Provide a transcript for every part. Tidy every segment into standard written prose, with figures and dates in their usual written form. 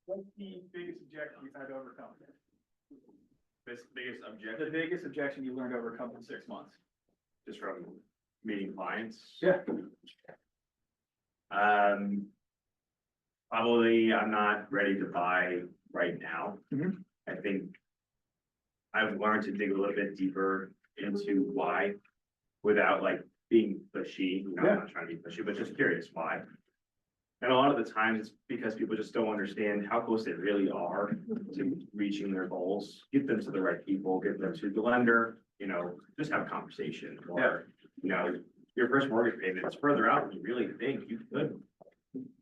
What's the biggest objection you've had to overcome? This biggest The objection, biggest objection you learned to overcome in 6 months? just from meeting clients. Yeah. Probably I'm not ready to buy right now. Mhm. I think I've learned to dig a little bit deeper into why without like being pushy. You know, Yeah. I'm not trying to be pushy, but just curious why. And a lot of the times it's because people just don't understand how close they really are to reaching their goals. Get them to the right people, get them to the lender, you know, just have a conversation or, you know, your first mortgage payment is further out than you really think you could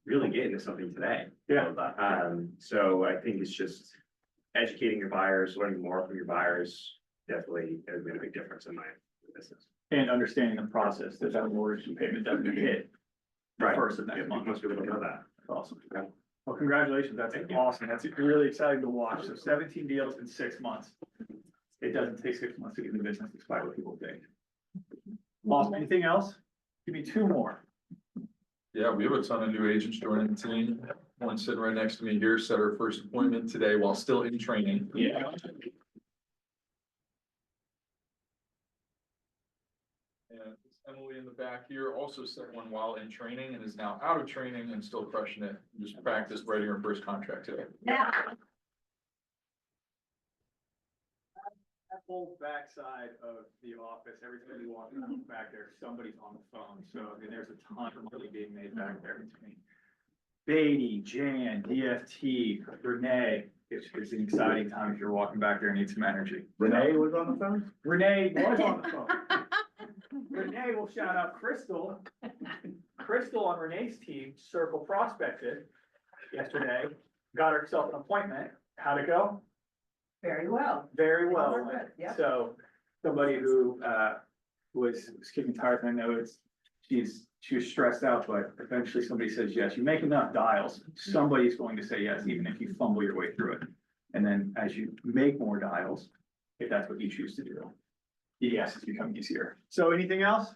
really get into something today. Yeah. So I think it's just educating your buyers, learning more from your buyers, definitely has made a big difference in my business. And understanding the process that mortgage payment doesn't hit the first of Yeah, next month. most people don't know that. That's awesome. Yeah. Well, congratulations. That's Thank you. awesome. That's really exciting to watch. So 17 deals in 6 months. It doesn't take 6 months to get in the business, despite what people think. Awesome. Anything else? Give me 2 more. Yeah, we have a ton of new agents joining the team. One sitting right next to me here set her first appointment today while still in training. Yeah. And Emily in the back here also set one while in training and is now out of training and still crushing it. Just practiced writing her first contract today. That whole backside of the office, every time you walk back there, somebody's on the phone. So, I mean, there's a ton of money being made back there between Beatty, Jan, DFT, Renee. It's an exciting time if you're walking back there and need some energy. Renee was on the phone? Renee was on the phone. Renee will shout out Crystal. Crystal on Renee's team, Circle prospected yesterday, got herself an appointment. How'd it go? Very well. Very well. All good, yeah. So somebody who was kicking tires, and I know she was stressed out, but eventually somebody says yes. You make enough dials, somebody's going to say yes, even if you fumble your way through it. And then as you make more dials, if that's what you choose to do, the yeses become easier. So anything else?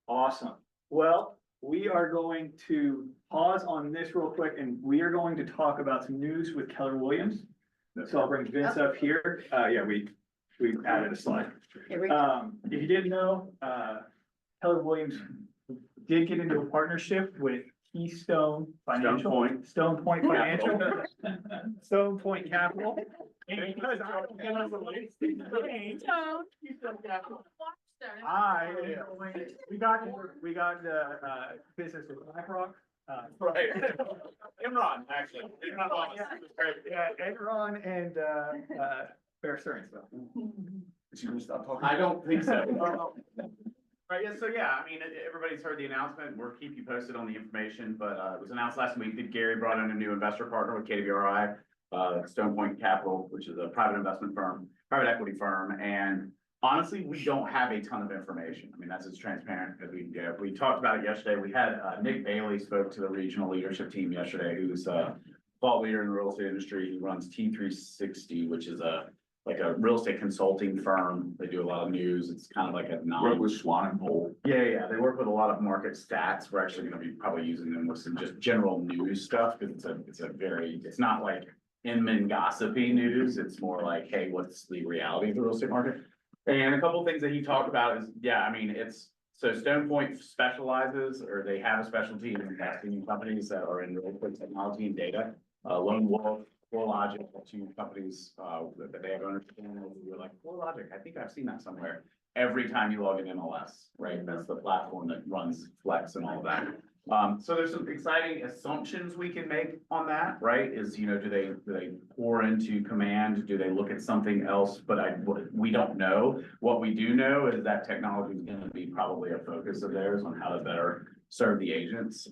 Awesome. Well, we are going to pause on this real quick, and we are going to talk about some news with Keller Williams. So I'll bring Vince up here. Yeah, we added a slide. Here we go. If you didn't know, Keller Williams did get into a partnership with Keystone Financial. Stone Point Financial. Stone Point Capital. And because we got the business with BlackRock. Right. Imran, actually. Imran Wallace. Yeah, Enron and Bear Stearns though. Is she gonna stop talking? I don't think so. Right, yeah, so yeah, I mean, everybody's heard the announcement. We'll keep you posted on the information, but it was announced last week that Gary brought in a new investor partner with KWRI, Stone Point Capital, which is a private investment firm, private equity firm, and honestly, we don't have a ton of information. I mean, that's as transparent as we can get. We talked about it yesterday. We had Nick Bailey spoke to the regional leadership team yesterday, who's a thought leader in the real estate industry. He runs T360, which is like a real estate consulting firm. They do a lot of news. It's kind of like a Work with Swan and Pole. Yeah, they work with a lot of market stats. We're actually gonna be probably using them with some just general news stuff, because it's not like Inman gossipy news. It's more like, hey, what's the reality of the real estate market? And a couple of things that he talked about is, yeah, I mean, so Stone Point specializes, or they have a specialty in investing in companies that are in real estate technology and data. Lone Wolf, CoreLogic, two companies that they have ownership in. You're like, CoreLogic, I think I've seen that somewhere. Every time you log in MLS, right? That's the platform that runs Flex and all of that. So there's some exciting assumptions we can make on that, right? Is, you know, do they pour into Command? Do they look at something else? But we don't know. What we do know is that technology is going to be probably a focus of theirs on how to better serve the agents.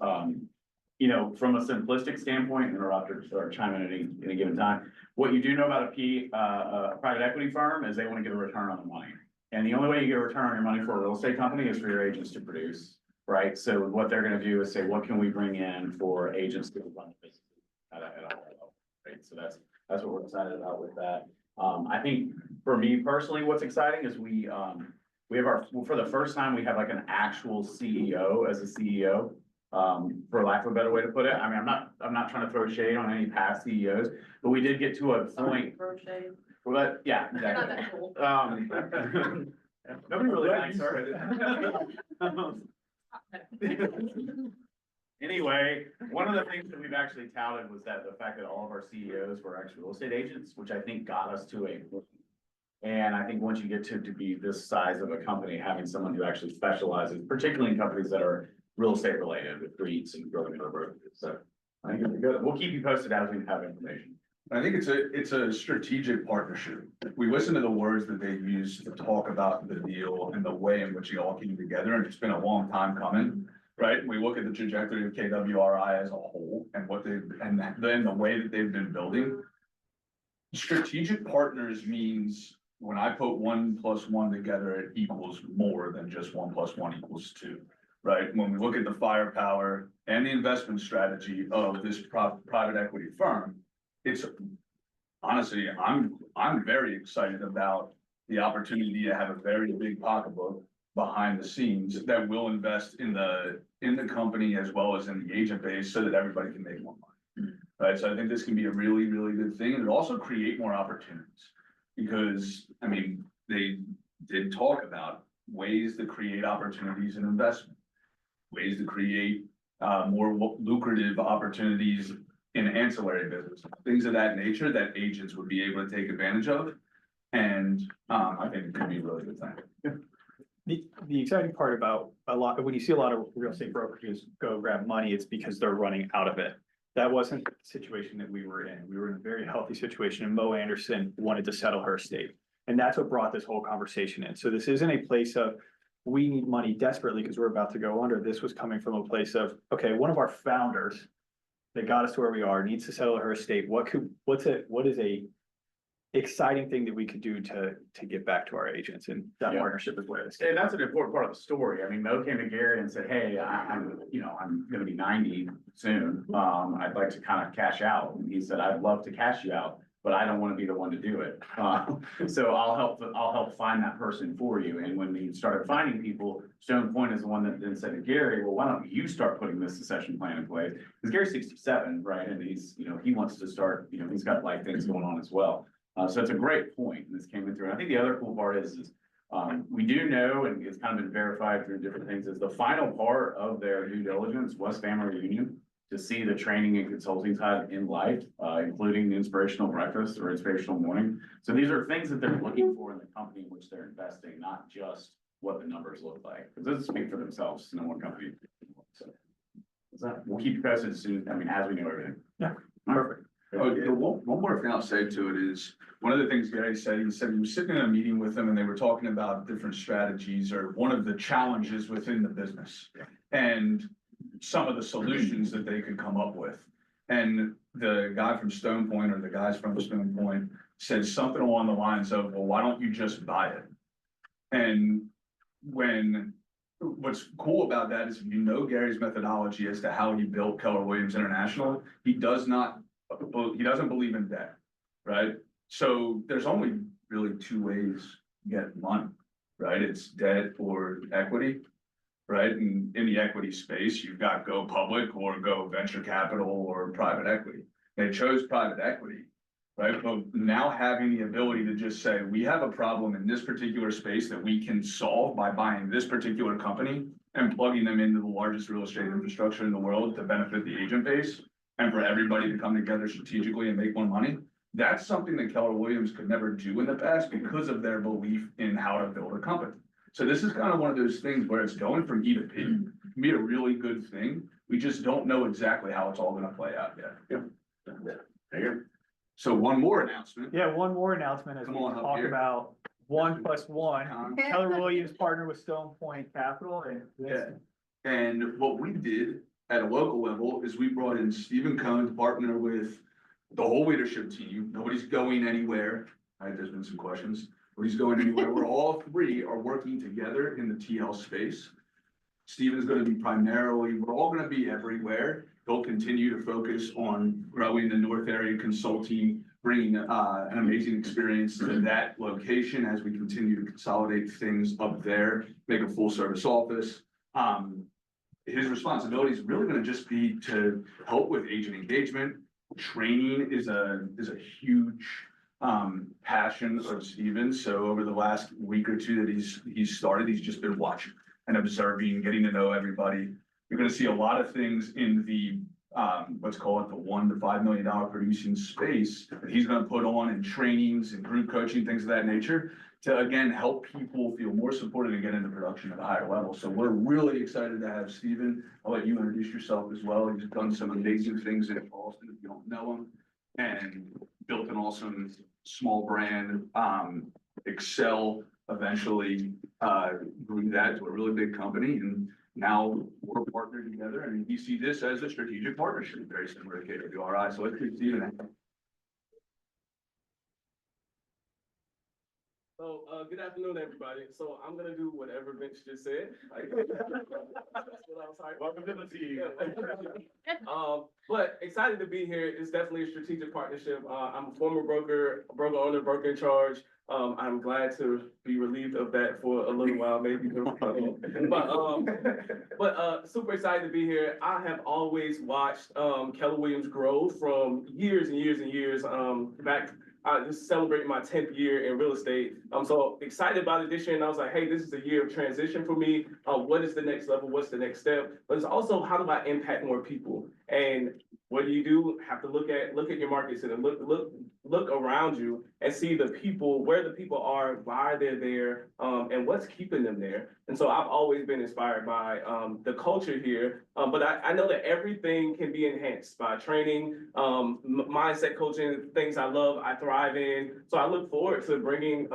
You know, from a simplistic standpoint, interrupt or chime in at any given time. What you do know about a private equity firm is they want to get a return on the money. And the only way you get a return on your money for a real estate company is for your agents to produce. Right, so what they're gonna do is say, what can we bring in for agents to run the business at a higher level, right? So that's what we're excited about with that. I think for me personally, what's exciting is we have for the first time, we have like an actual CEO as a CEO. for lack of a better way to put it. I mean, I'm not trying to throw shade on any past CEOs, but we did get to a point, but yeah, You're not exactly. that cool. Nobody really likes her. Anyway, one of the things that we've actually touted was that the fact that all of our CEOs were actually real estate agents, which I think got us to a. And I think once you get to be this size of a company, having someone who actually specializes, particularly in companies that are real estate related with REITs and growing over. So I think it'll be good. We'll keep you posted as we have information. I think it's a strategic partnership. We listen to the words that they use to talk about the deal and the way in which it all came together, and it's been a long time coming, right? We look at the trajectory of KWRI as a whole and then the way that they've been building. Strategic partners means when I put 1 + 1 together, it equals more than just 1 + 1 = 2. Right? When we look at the firepower and the investment strategy of this private equity firm, it's honestly, I'm very excited about the opportunity to have a very big pocketbook behind the scenes that will invest in the company as well as in the agent base so that everybody can make more money. Right? So I think this can be a really, really good thing, and it also create more opportunities. Because, I mean, they did talk about ways to create opportunities in investment. Ways to create more lucrative opportunities in ancillary business, things of that nature that agents would be able to take advantage of. And I think it could be a really good thing. The exciting part about when you see a lot of real estate brokerages go grab money, it's because they're running out of it. That wasn't the situation that we were in. We were in a very healthy situation, and Mo Anderson wanted to settle her estate. And that's what brought this whole conversation in. So this isn't a place of, we need money desperately because we're about to go under. This was coming from a place of, okay, one of our founders that got us to where we are needs to settle her estate. What is a exciting thing that we could do to get back to our agents, and that Yeah. partnership is where it's. And that's an important part of the story. I mean, Mo came to Gary and said, hey, I'm gonna be 90 soon. I'd like to kind of cash out. And he said, I'd love to cash you out, but I don't want to be the one to do it. So I'll help find that person for you. And when we started finding people, Stone Point is the one that then said to Gary, well, why don't you start putting this succession plan in place? Because Gary's 67, right? And he's, he wants to start, he's got life things going on as well. So it's a great point, and this came in through. And I think the other cool part is we do know, and it's kind of been verified through different things, is the final part of their due diligence was family reunion, to see the training and consulting side in life, including the inspirational breakfast or inspirational morning. So these are things that they're looking for in the company in which they're investing, not just what the numbers look like. Because those speak for themselves, no one company. So we'll keep you posted as soon, as we know everything. Yeah, perfect. Oh, yeah, one more thing I'll say to it is, one of the things Gary said, he was sitting in a meeting with them and they were talking about different strategies or one of the challenges within the business. And some of the solutions that they could come up with. And the guy from Stone Point, or the guys from Stone Point, said something along the lines of, well, why don't you just buy it? And what's cool about that is, if you know Gary's methodology as to how he built Keller Williams International, he doesn't believe in debt, right? So there's only really 2 ways to get money, right? It's debt or equity, right? And in the equity space, you've got go public or go venture capital or private equity. They chose private equity, right? But now having the ability to just say, we have a problem in this particular space that we can solve by buying this particular company and plugging them into the largest real estate infrastructure in the world to benefit the agent base, and for everybody to come together strategically and make more money. That's something that Keller Williams could never do in the past because of their belief in how to build a company. So this is kind of one of those things where it's going from E to P. It can be a really good thing. We just don't know exactly how it's all gonna play out yet. Yeah. So one more announcement. Yeah, one more announcement as we Come on up talk here. about 1 + 1. Keller Williams partnered with Stone Point Capital, and Yeah. And what we did at a local level is we brought in Stephen Cohn to partner with the whole leadership team. Nobody's going anywhere. There's been some questions. Nobody's going anywhere. We're all 3 are working together in the TL space. Stephen's gonna be we're all gonna be everywhere. He'll continue to focus on growing the North area consulting, bringing an amazing experience to that location as we continue to consolidate things up there, make a full service office. his responsibility is really gonna just be to help with agent engagement. Training is a huge passion of Steven's. So over the last week or two that he's started, he's just been watching and observing, getting to know everybody. You're gonna see a lot of things in the let's call it the $1 to $5 million producing space that he's gonna put on in trainings and group coaching, things of that nature, to again, help people feel more supported and get into production at a higher level. So we're really excited to have Steven. I'll let you introduce yourself as well. He's done some amazing things in Boston, if you don't know him, and built an awesome small brand, Excel eventually, grew that to a really big company, and now we're partnered together, and we see this as a strategic partnership, very similar to KWRI, so let's keep Steven. So, good afternoon, everybody. So I'm gonna do whatever Vince just said. That's what I was hired. Welcome to the team. But excited to be here. It's definitely a strategic partnership. I'm a former broker owner, broker in charge. I'm glad to be relieved of that for a little while, maybe. But super excited to be here. I have always watched Keller Williams grow from years and years and years back. I just celebrating my 10th year in real estate. I'm so excited about it this year, and I was like, hey, this is a year of transition for me. What is the next level? What's the next step? But it's also, how do I impact more people? And what do? Have to look at your markets and look around you and see the people, where the people are, why they're there, and what's keeping them there. And so I've always been inspired by the culture here, but I know that everything can be enhanced by training, mindset coaching, things I love, I thrive in. So I look forward to bringing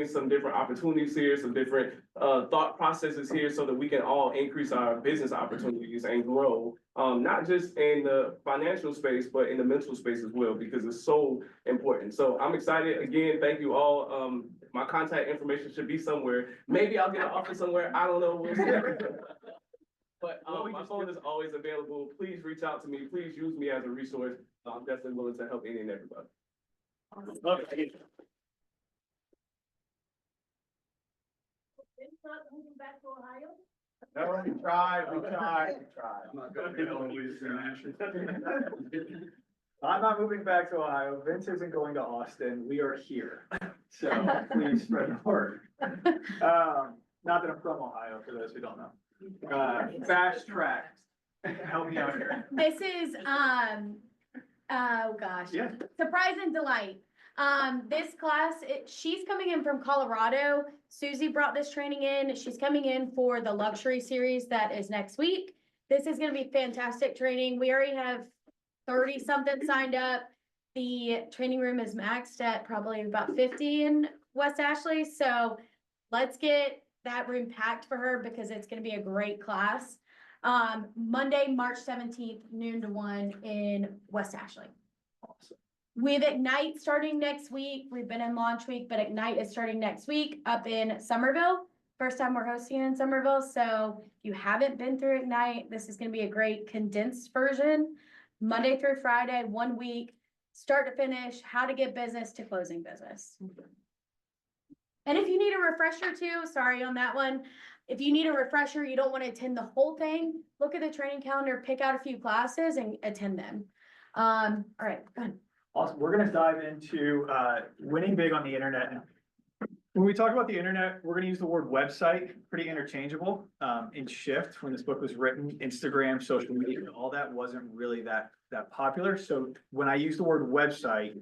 some different opportunities here, some different thought processes here, so that we can all increase our business opportunities and grow, not just in the financial space, but in the mental space as well, because it's so important. So I'm excited. Again, thank you all. My contact information should be somewhere. Maybe I'll get an office somewhere. I don't know. We'll see. But my phone is always available. Please reach out to me. Please use me as a resource. I'm definitely willing to help any and everybody. Okay. Not moving back to Ohio? No, we tried. I'm not gonna be able to lose I'm not moving back to Ohio. Vince isn't going to Austin. We are here. So please spread the word. Not that I'm from Ohio, for those who don't know. Fast track. Help me out here. This is, oh gosh. Yeah. Surprise and delight. This class, she's coming in from Colorado. Susie brought this training in. She's coming in for the luxury series that is next week. This is gonna be fantastic training. We already have 30 something signed up. The training room is maxed at probably about 50 in West Ashley. So let's get that room packed for her, because it's gonna be a great class. Monday, March 17th, noon to 1 in West Ashley. Awesome. We have Ignite starting next week. We've been in launch week, but Ignite is starting next week up in Somerville. First time we're hosting in Somerville. So if you haven't been through Ignite, this is gonna be a great condensed version. Monday through Friday, 1 week, start to finish, how to get business to closing business. And if you need a refresher too, sorry on that one. If you need a refresher, you don't want to attend the whole thing, look at the training calendar, pick out a few classes and attend them. All right, go ahead. Awesome. We're gonna dive into winning big on the internet. When we talk about the internet, we're gonna use the word website, pretty interchangeable. In Shift, when this book was written, Instagram, social media, all that wasn't really that popular. So when I use the word website,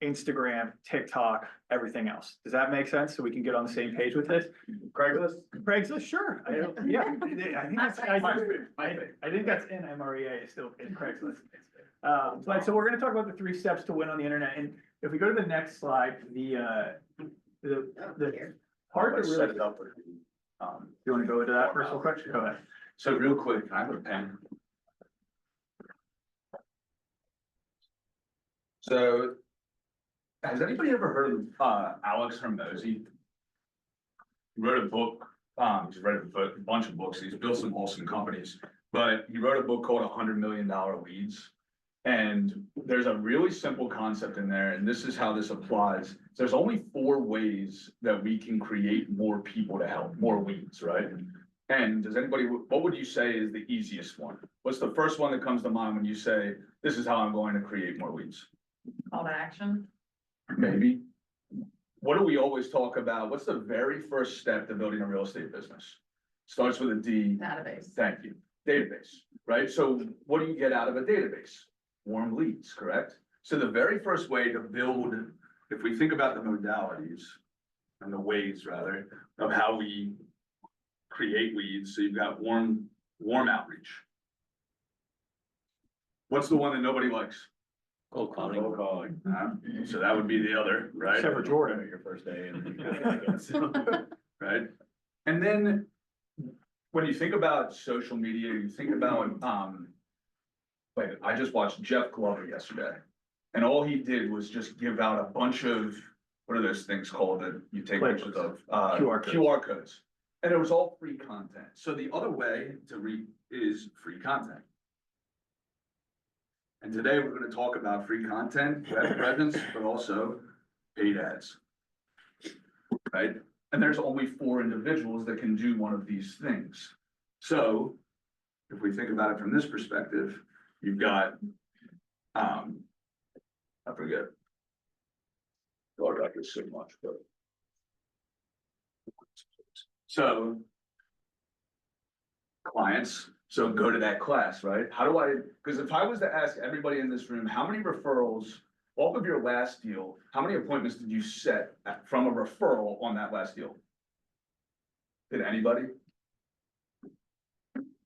Instagram, TikTok, everything else. Does that make sense? So we can get on the same page with this? Craigslist, sure. Yeah, I think that's, I think that's in MREA, it's still in Craigslist. But so we're gonna talk about the 3 steps to win on the internet. And if we go to the next slide, the part that really. Set it up for You wanna go into that first real quick? Go ahead. So real quick, can I have a pen? So, has anybody ever heard of Alex Hermosi? He wrote a book, he's read a bunch of books, he's built some awesome companies, but he wrote a book called $100 Million Leads. And there's a really simple concept in there, and this is how this applies. There's only 4 ways that we can create more people to help, more leads, right? And does anybody, what would you say is the easiest one? What's the first one that comes to mind when you say, this is how I'm going to create more leads? Call to action. Maybe. What do we always talk about? What's the very first step to building a real estate business? Starts with a D. Database. Thank you. Database, right? So what do you get out of a database? Warm leads, correct? So the very first way to build, if we think about the modalities and the ways rather, of how we create leads, so you've got warm outreach. What's the one that nobody likes? Cold calling. Cold calling. So that would be the other, right? Except for Jordan. Your first day and. Right? And then when you think about social media, you think about, like, I just watched Jeff Glover yesterday. And all he did was just give out a bunch of, what are those things called that you take Playbooks. pictures of? QR codes. QR codes. And it was all free content. So the other way to read is free content. And today we're gonna talk about free content, web presence, but also paid ads. Right? And there's only 4 individuals that can do one of these things. So if we think about it from this perspective, you've got, I forget. God, I this so much, but. So. Clients, so go to that class, right? How do I, because if I was to ask everybody in this room, how many referrals off of your last deal, how many appointments did you set from a referral on that last deal? Did anybody?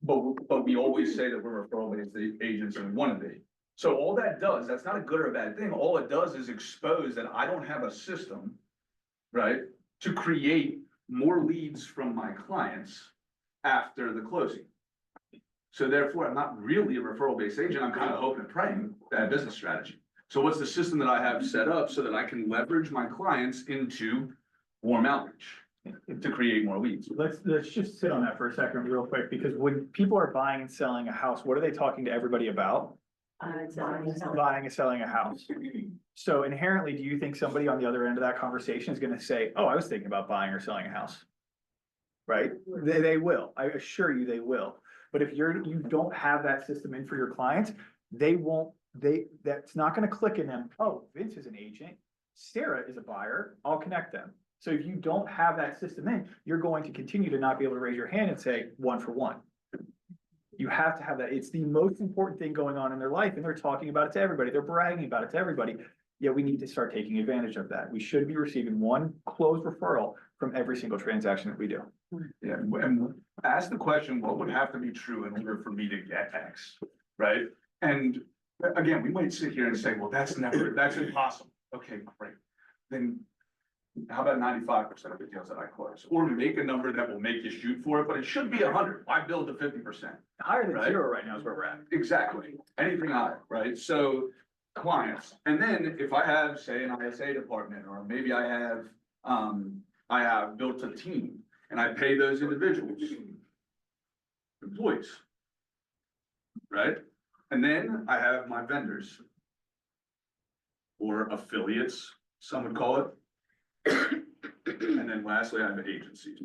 But we always say that we're referral-based agents and want to be. So all that does, that's not a good or a bad thing. All it does is expose that I don't have a system, right, to create more leads from my clients after the closing. So therefore, I'm not really a referral-based agent. I'm kind of hoping and praying that business strategy. So what's the system that I have set up so that I can leverage my clients into warm outreach to create more leads? Let's just sit on that for a second real quick, because when people are buying and selling a house, what are they talking to everybody about? Buying and selling a house. So inherently, do you think somebody on the other end of that conversation is gonna say, oh, I was thinking about buying or selling a house? Right? They will. I assure you they will. But if you don't have that system in for your clients, they won't, that's not gonna click in them. Oh, Vince is an agent. Sarah is a buyer. I'll connect them. So if you don't have that system in, you're going to continue to not be able to raise your hand and say 1 for 1. You have to have that. It's the most important thing going on in their life, and they're talking about it to everybody. They're bragging about it to everybody. Yet we need to start taking advantage of that. We should be receiving 1 closed referral from every single transaction that we do. Yeah, and ask the question, what would have to be true in order for me to get X, right? And again, we might sit here and say, well, that's impossible. Okay, great. Then how about 95% of the deals that I close? Or make a number that will make you shoot for it, but it should be 100. Why build to 50%? Higher than Right. 0 right now is where we're at. Exactly. Anything higher, right? So clients, and then if I have, say, an ISA department, or maybe I have built a team and I pay those individuals employees, right? And then I have my vendors or affiliates, some would call it. And then lastly, I have agencies,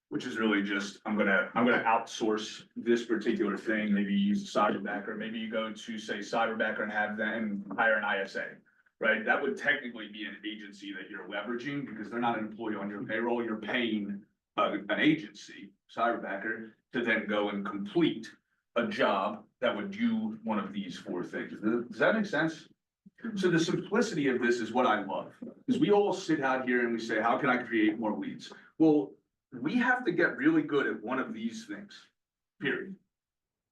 which is really just, I'm gonna outsource this particular thing. Maybe you use a Cyberbacker, maybe you go to, say, Cyberbacker and have them hire an ISA, right? That would technically be an agency that you're leveraging because they're not an employee on your payroll. You're paying an agency, Cyberbacker, to then go and complete a job that would do one of these 4 things. Does that make sense? So the simplicity of this is what I love, because we all sit out here and we say, how can I create more leads? Well, we have to get really good at one of these things, period.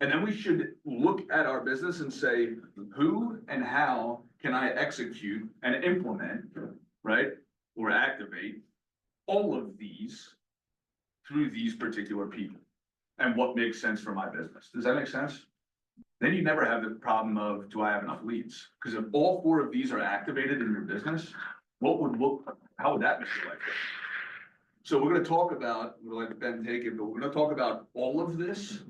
And then we should look at our business and say, who and how can I execute and implement, right? Or activate all of these through these particular people, and what makes sense for my business. Does that make sense? Then you never have the problem of, do I have enough leads? Because if all 4 of these are activated in your business, how would that make your life? So we're gonna talk about, we'll let Ben take it, but we're gonna talk about all of this,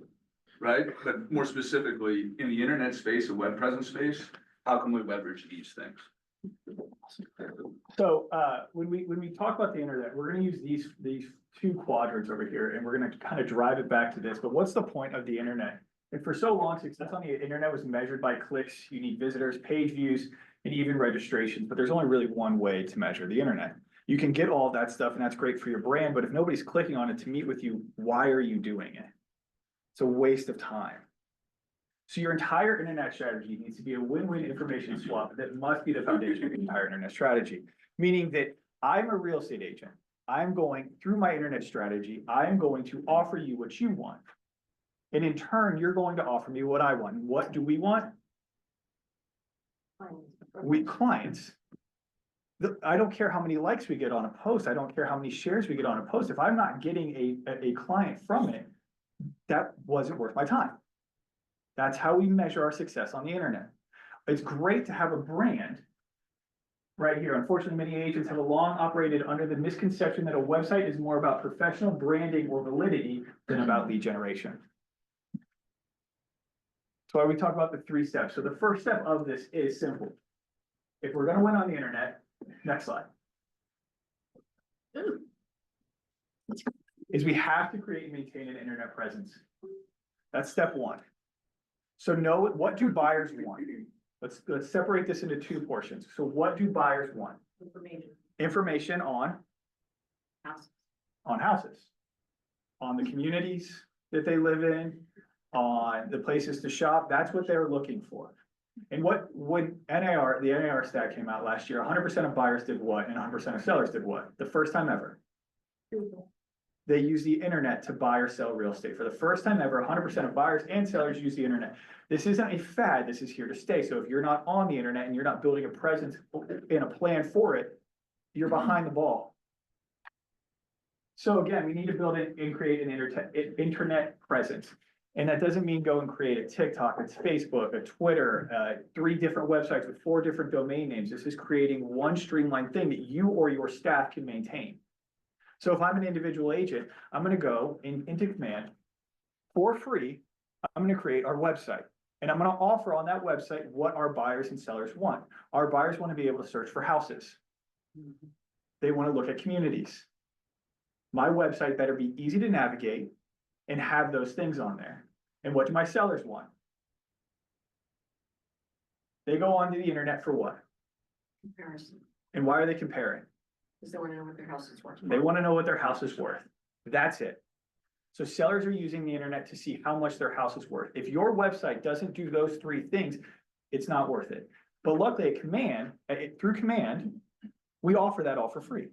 right? But more specifically, in the internet space, the web presence space, how can we leverage these things? So, when we talk about the internet, we're gonna use these two quadrants over here, and we're gonna kind of drive it back to this, but what's the point of the internet? And for so long, success on the internet was measured by clicks, unique visitors, page views, and even registrations, but there's only really one way to measure the internet. You can get all of that stuff, and that's great for your brand, but if nobody's clicking on it to meet with you, why are you doing it? It's a waste of time. So your entire internet strategy needs to be a win-win information swap that must be the foundation of the entire internet strategy. Meaning that I'm a real estate agent. I'm going through my internet strategy, I'm going to offer you what you want. And in turn, you're going to offer me what I want. And what do we want? We clients. I don't care how many likes we get on a post. I don't care how many shares we get on a post. If I'm not getting a client from it, that wasn't worth my time. That's how we measure our success on the internet. It's great to have a brand right here. Unfortunately, many agents have long operated under the misconception that a website is more about professional branding or validity than about lead generation. So why we talk about the 3 steps. So the first step of this is simple. If we're gonna win on the internet, next slide. Is we have to create and maintain an internet presence. That's step 1. So know what do buyers want? Let's separate this into 2 portions. So what do buyers want? Information on houses, on the communities that they live in, on the places to shop. That's what they're looking for. And when the NAR stat came out last year, 100% of buyers did what and 100% of sellers did what? The first time ever. They use the internet to buy or sell real estate. For the first time ever, 100% of buyers and sellers use the internet. This isn't a fad, this is here to stay. So if you're not on the internet and you're not building a presence and a plan for it, you're behind the ball. So again, we need to build and create an internet presence. And that doesn't mean go and create a TikTok, it's Facebook, a Twitter, 3 different websites with 4 different domain names. This is creating one streamlined thing that you or your staff can maintain. So if I'm an individual agent, I'm gonna go into Command for free. I'm gonna create our website. And I'm gonna offer on that website what our buyers and sellers want. Our buyers wanna be able to search for houses. They wanna look at communities. My website better be easy to navigate and have those things on there. And what do my sellers want? They go onto the internet for what? Comparison, And why are they comparing? because they want to know what their house is worth. They want to know what their house is worth. That's it. So sellers are using the internet to see how much their house is worth. If your website doesn't do those 3 things, it's not worth it. But luckily through Command, we offer that all for free.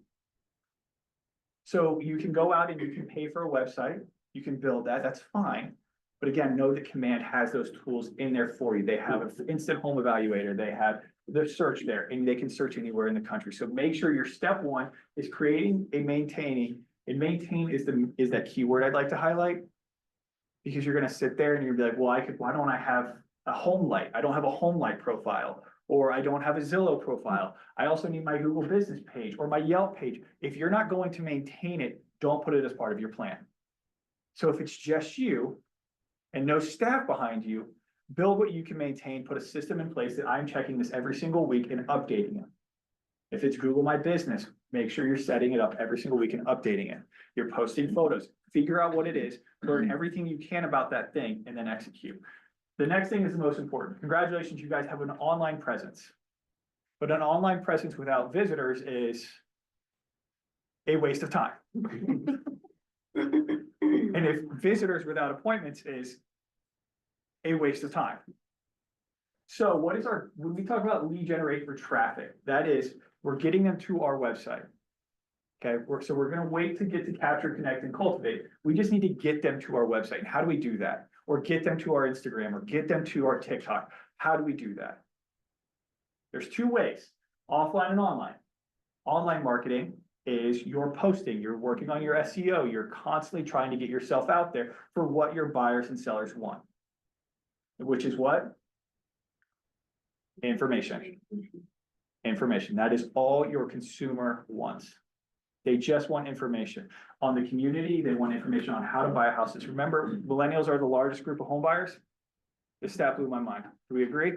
So you can go out and you can pay for a website, you can build that, that's fine. But again, know that Command has those tools in there for you. They have an instant home evaluator, they have the search there, and they can search anywhere in the country. So make sure your step 1 is creating and maintaining, and maintain is that keyword I'd like to highlight. Because you're gonna sit there and you're gonna be like, well, why don't I have a home light? I don't have a home light profile, or I don't have a Zillow profile. I also need my Google business page or my Yelp page. If you're not going to maintain it, don't put it as part of your plan. So if it's just you and no staff behind you, build what you can maintain, put a system in place that I'm checking this every single week and updating it. If it's Google My Business, make sure you're setting it up every single week and updating it. You're posting photos, figure out what it is, learn everything you can about that thing, and then execute. The next thing is the most important. Congratulations, you guys have an online presence. But an online presence without visitors is a waste of time. And if visitors without appointments is a waste of time. So when we talk about lead generate for traffic, that is, we're getting them to our website. Okay, so we're gonna wait to get to capture, connect, and cultivate. We just need to get them to our website. And how do we do that? Or get them to our Instagram, or get them to our TikTok. How do we do that? There's 2 ways, offline and online. Online marketing is you're posting, you're working on your SEO, you're constantly trying to get yourself out there for what your buyers and sellers want. Which is what? Information. Information. That is all your consumer wants. They just want information. On the community, they want information on how to buy houses. Remember, millennials are the largest group of home buyers? This stat blew my mind. Do we agree?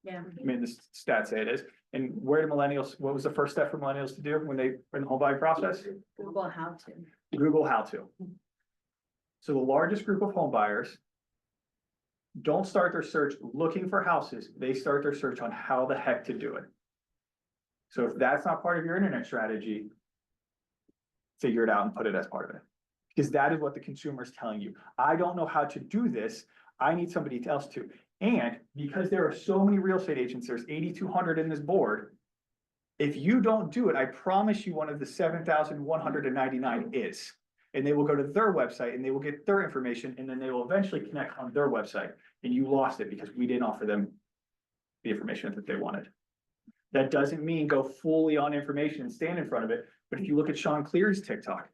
Yeah. I mean, the stats say it is. And where do millennials, what was the first step for millennials to do when they were in the home buying process? Google how to. Google how to. So the largest group of home buyers don't start their search looking for houses, they start their search on how the heck to do it. So if that's not part of your internet strategy, figure it out and put it as part of it. Because that is what the consumer is telling you. I don't know how to do this. I need somebody else to. And because there are so many real estate agents, there's 8,200 in this board. If you don't do it, I promise you one of the 7,199 is. And they will go to their website and they will get their information and then they will eventually connect on their website. And you lost it because we didn't offer them the information that they wanted. That doesn't mean go fully on information and stand in front of it. But if you look at Sean Cleary's TikTok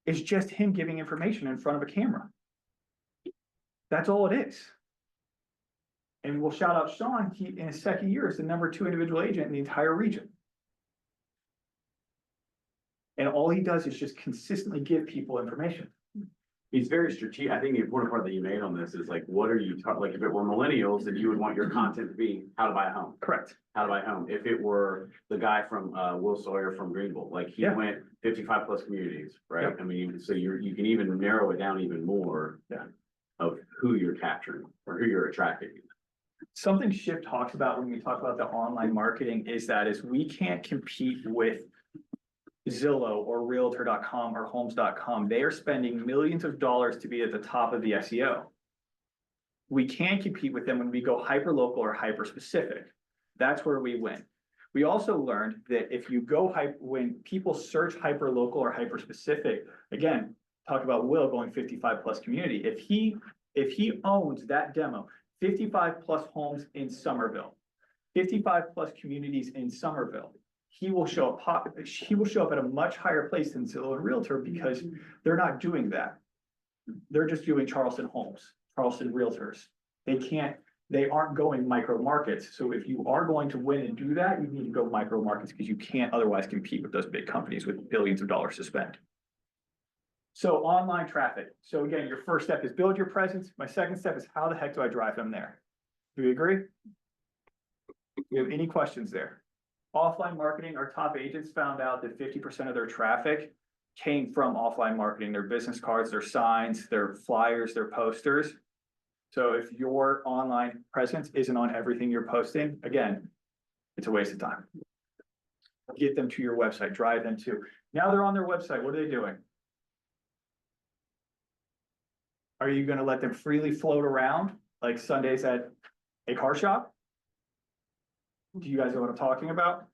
is just him giving information in front of a camera. That's all it is. And we'll shout out Sean, he, in his second year, is the #2 individual agent in the entire region. And all he does is just consistently give people information. He's very strategic. I think the important part that you made on this is like, what are you, like, if it were millennials, then you would want your content to be how to buy a home. Correct. How to buy a home. If it were the guy from Will Sawyer from Greenville, like he Yeah. went 55+ communities, right? Yep. I mean, so you can even narrow it down even more. Yeah. Of who you're capturing or who you're attracting. Something Shift talks about when we talk about the online marketing is we can't compete with Zillow or Realtor.com or Homes.com. They are spending millions of dollars to be at the top of the SEO. We can't compete with them when we go hyper local or hyper specific. That's where we win. We also learned that if you go when people search hyper local or hyper specific, again, talk about Will going 55+ community. If he owns that demo, 55+ homes in Somerville, 55+ communities in Somerville, he will show up at a much higher place than Zillow and Realtor because they're not doing that. They're just doing Charleston homes, Charleston realtors. They aren't going micro markets. So if you are going to win and do that, you need to go micro markets because you can't otherwise compete with those big companies with billions of dollars to spend. So online traffic. So again, your first step is build your presence. My second step is how the heck do I drive them there? Do we agree? Do you have any questions there? Offline marketing, our top agents found out that 50% of their traffic came from offline marketing, their business cards, their signs, their flyers, their posters. So if your online presence isn't on everything you're posting, again, it's a waste of time. Get them to your website, drive them to. Now they're on their website. What are they doing? Are you gonna let them freely float around like Sundays at a car shop? Do you guys know what I'm talking about?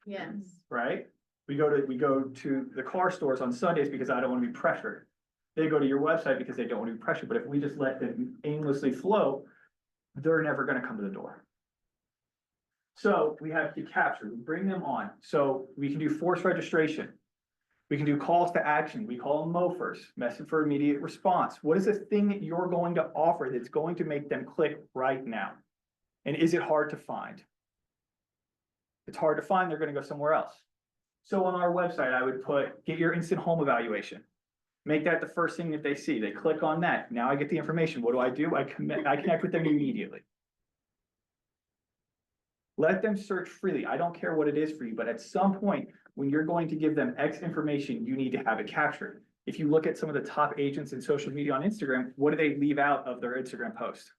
Yes. Right? We go to the car stores on Sundays because I don't want to be pressured. They go to your website because they don't want to be pressured. But if we just let them aimlessly float, they're never gonna come to the door. So we have to capture, we bring them on. So we can do forced registration. We can do calls to action. We call them MOFRs, message for immediate response. What is the thing that you're going to offer that's going to make them click right now? And is it hard to find? If it's hard to find, they're going to go somewhere else. So on our website, I would put, get your instant home evaluation. Make that the first thing that they see. They click on that. Now I get the information. What do? I connect with them immediately. Let them search freely. I don't care what it is for you, but at some point, when you're going to give them X information, you need to have it captured. If you look at some of the top agents in social media on Instagram, what do they leave out of their Instagram post?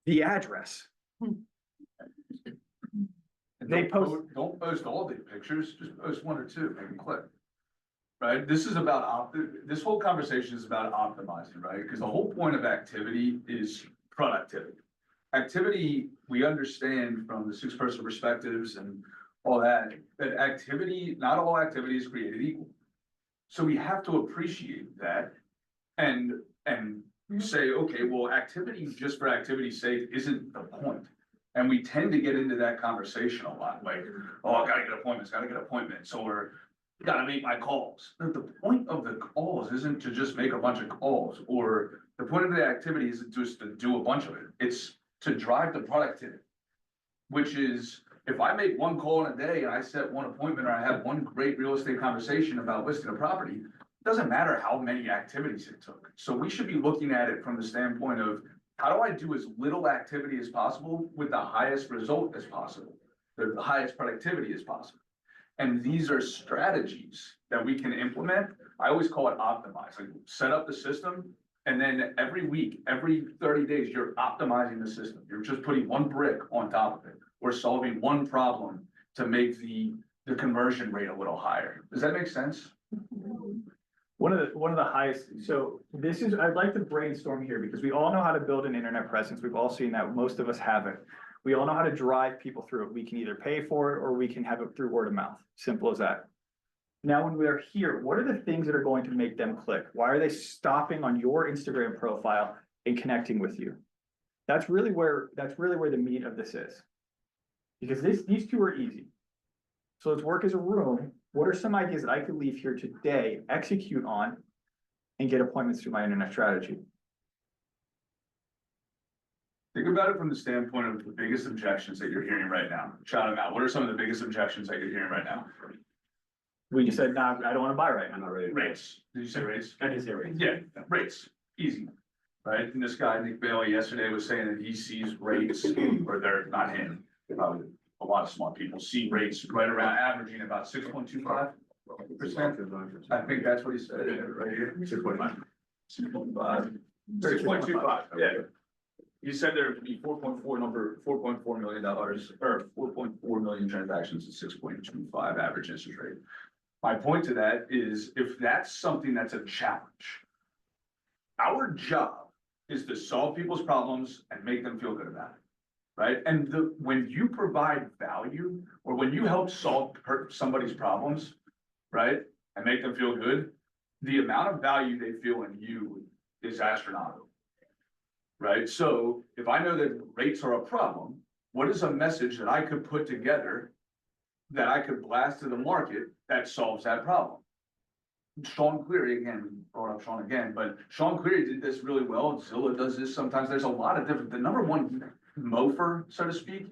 The address. They post. Don't post all the pictures, just post one or two, make them click. Right, this is about this whole conversation is about optimizing, right? Because the whole point of activity is productivity. Activity, we understand from the 6-person perspectives and all that activity, not all activity is created equal. So we have to appreciate that and say, okay, well, activity just for activity's sake isn't the point. And we tend to get into that conversation a lot, like, oh, I gotta get appointments, or gotta make my calls. But the point of the calls isn't to just make a bunch of calls, or the point of the activity isn't just to do a bunch of it. It's to drive the productivity, which is, if I make one call in a day and I set one appointment or I have one great real estate conversation about listing a property, it doesn't matter how many activities it took. So we should be looking at it from the standpoint of how do I do as little activity as possible with the highest result as possible? The highest productivity as possible. And these are strategies that we can implement. I always call it optimize, like set up the system. And then every week, every 30 days, you're optimizing the system. You're just putting one brick on top of it. Or solving one problem to make the conversion rate a little higher. Does that make sense? One of the highest, so this is, I'd like to brainstorm here because we all know how to build an internet presence. We've all seen that. Most of us have it. We all know how to drive people through it. We can either pay for it or we can have it through word of mouth. Simple as that. Now, when we're here, what are the things that are going to make them click? Why are they stopping on your Instagram profile and connecting with you? That's really where the meat of this is. Because these two are easy. So let's work as a room. What are some ideas that I could leave here today, execute on, and get appointments through my internet strategy? Think about it from the standpoint of the biggest objections that you're hearing right now. Shout them out. What are some of the biggest objections that you're hearing right now? We just said, nah, I don't wanna buy right now. I'm not ready. Rates. Did you say rates? I did say rates. Yeah, rates, easy. Right, and this guy, Nick Bailey, yesterday was saying that he sees rates, or they're not him, probably a lot of smart people see rates right around averaging about 6.25%. I think that's what he said right here. 6.5. 6.5. 6.25, yeah. He said there would be $4.4 million, or 4.4 million transactions at 6.25 average interest rate. My point to that is if that's something that's a challenge, our job is to solve people's problems and make them feel good about it. Right? And when you provide value or when you help solve somebody's problems, right? And make them feel good, the amount of value they feel in you is astronomical. Right? So if I know that rates are a problem, what is a message that I could put together that I could blast to the market that solves that problem? Sean Cleary, again, we brought up Sean again, but Sean Cleary did this really well. Zilla does this sometimes. There's a lot of different, the number one mofer, so to speak,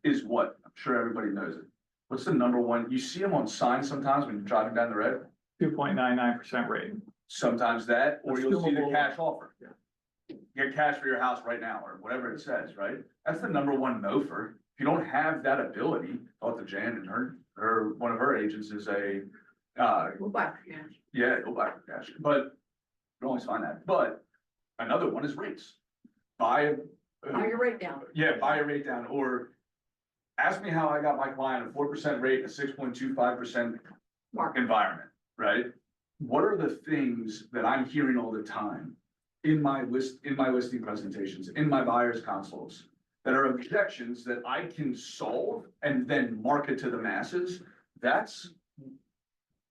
is what? I'm sure everybody knows it. What's the number one? You see them on signs sometimes when you're driving down the road. 2.99% rate. Sometimes that, or you'll see the Assumable. cash offer. Get cash for your house right now, or whatever it says, right? That's the number one mofer. If you don't have that ability, talk to Jan and her, one of her agents is a, We'll buy, yeah. yeah, go buy for cash, but you can always find that. But another one is rates. Buy Buy your rate down. yeah, buy a rate down, or ask me how I got my client a 4% rate, a 6.25% Mark. environment, right? What are the things that I'm hearing all the time in my listing presentations, in my buyer's consults, that are objections that I can solve and then market to the masses?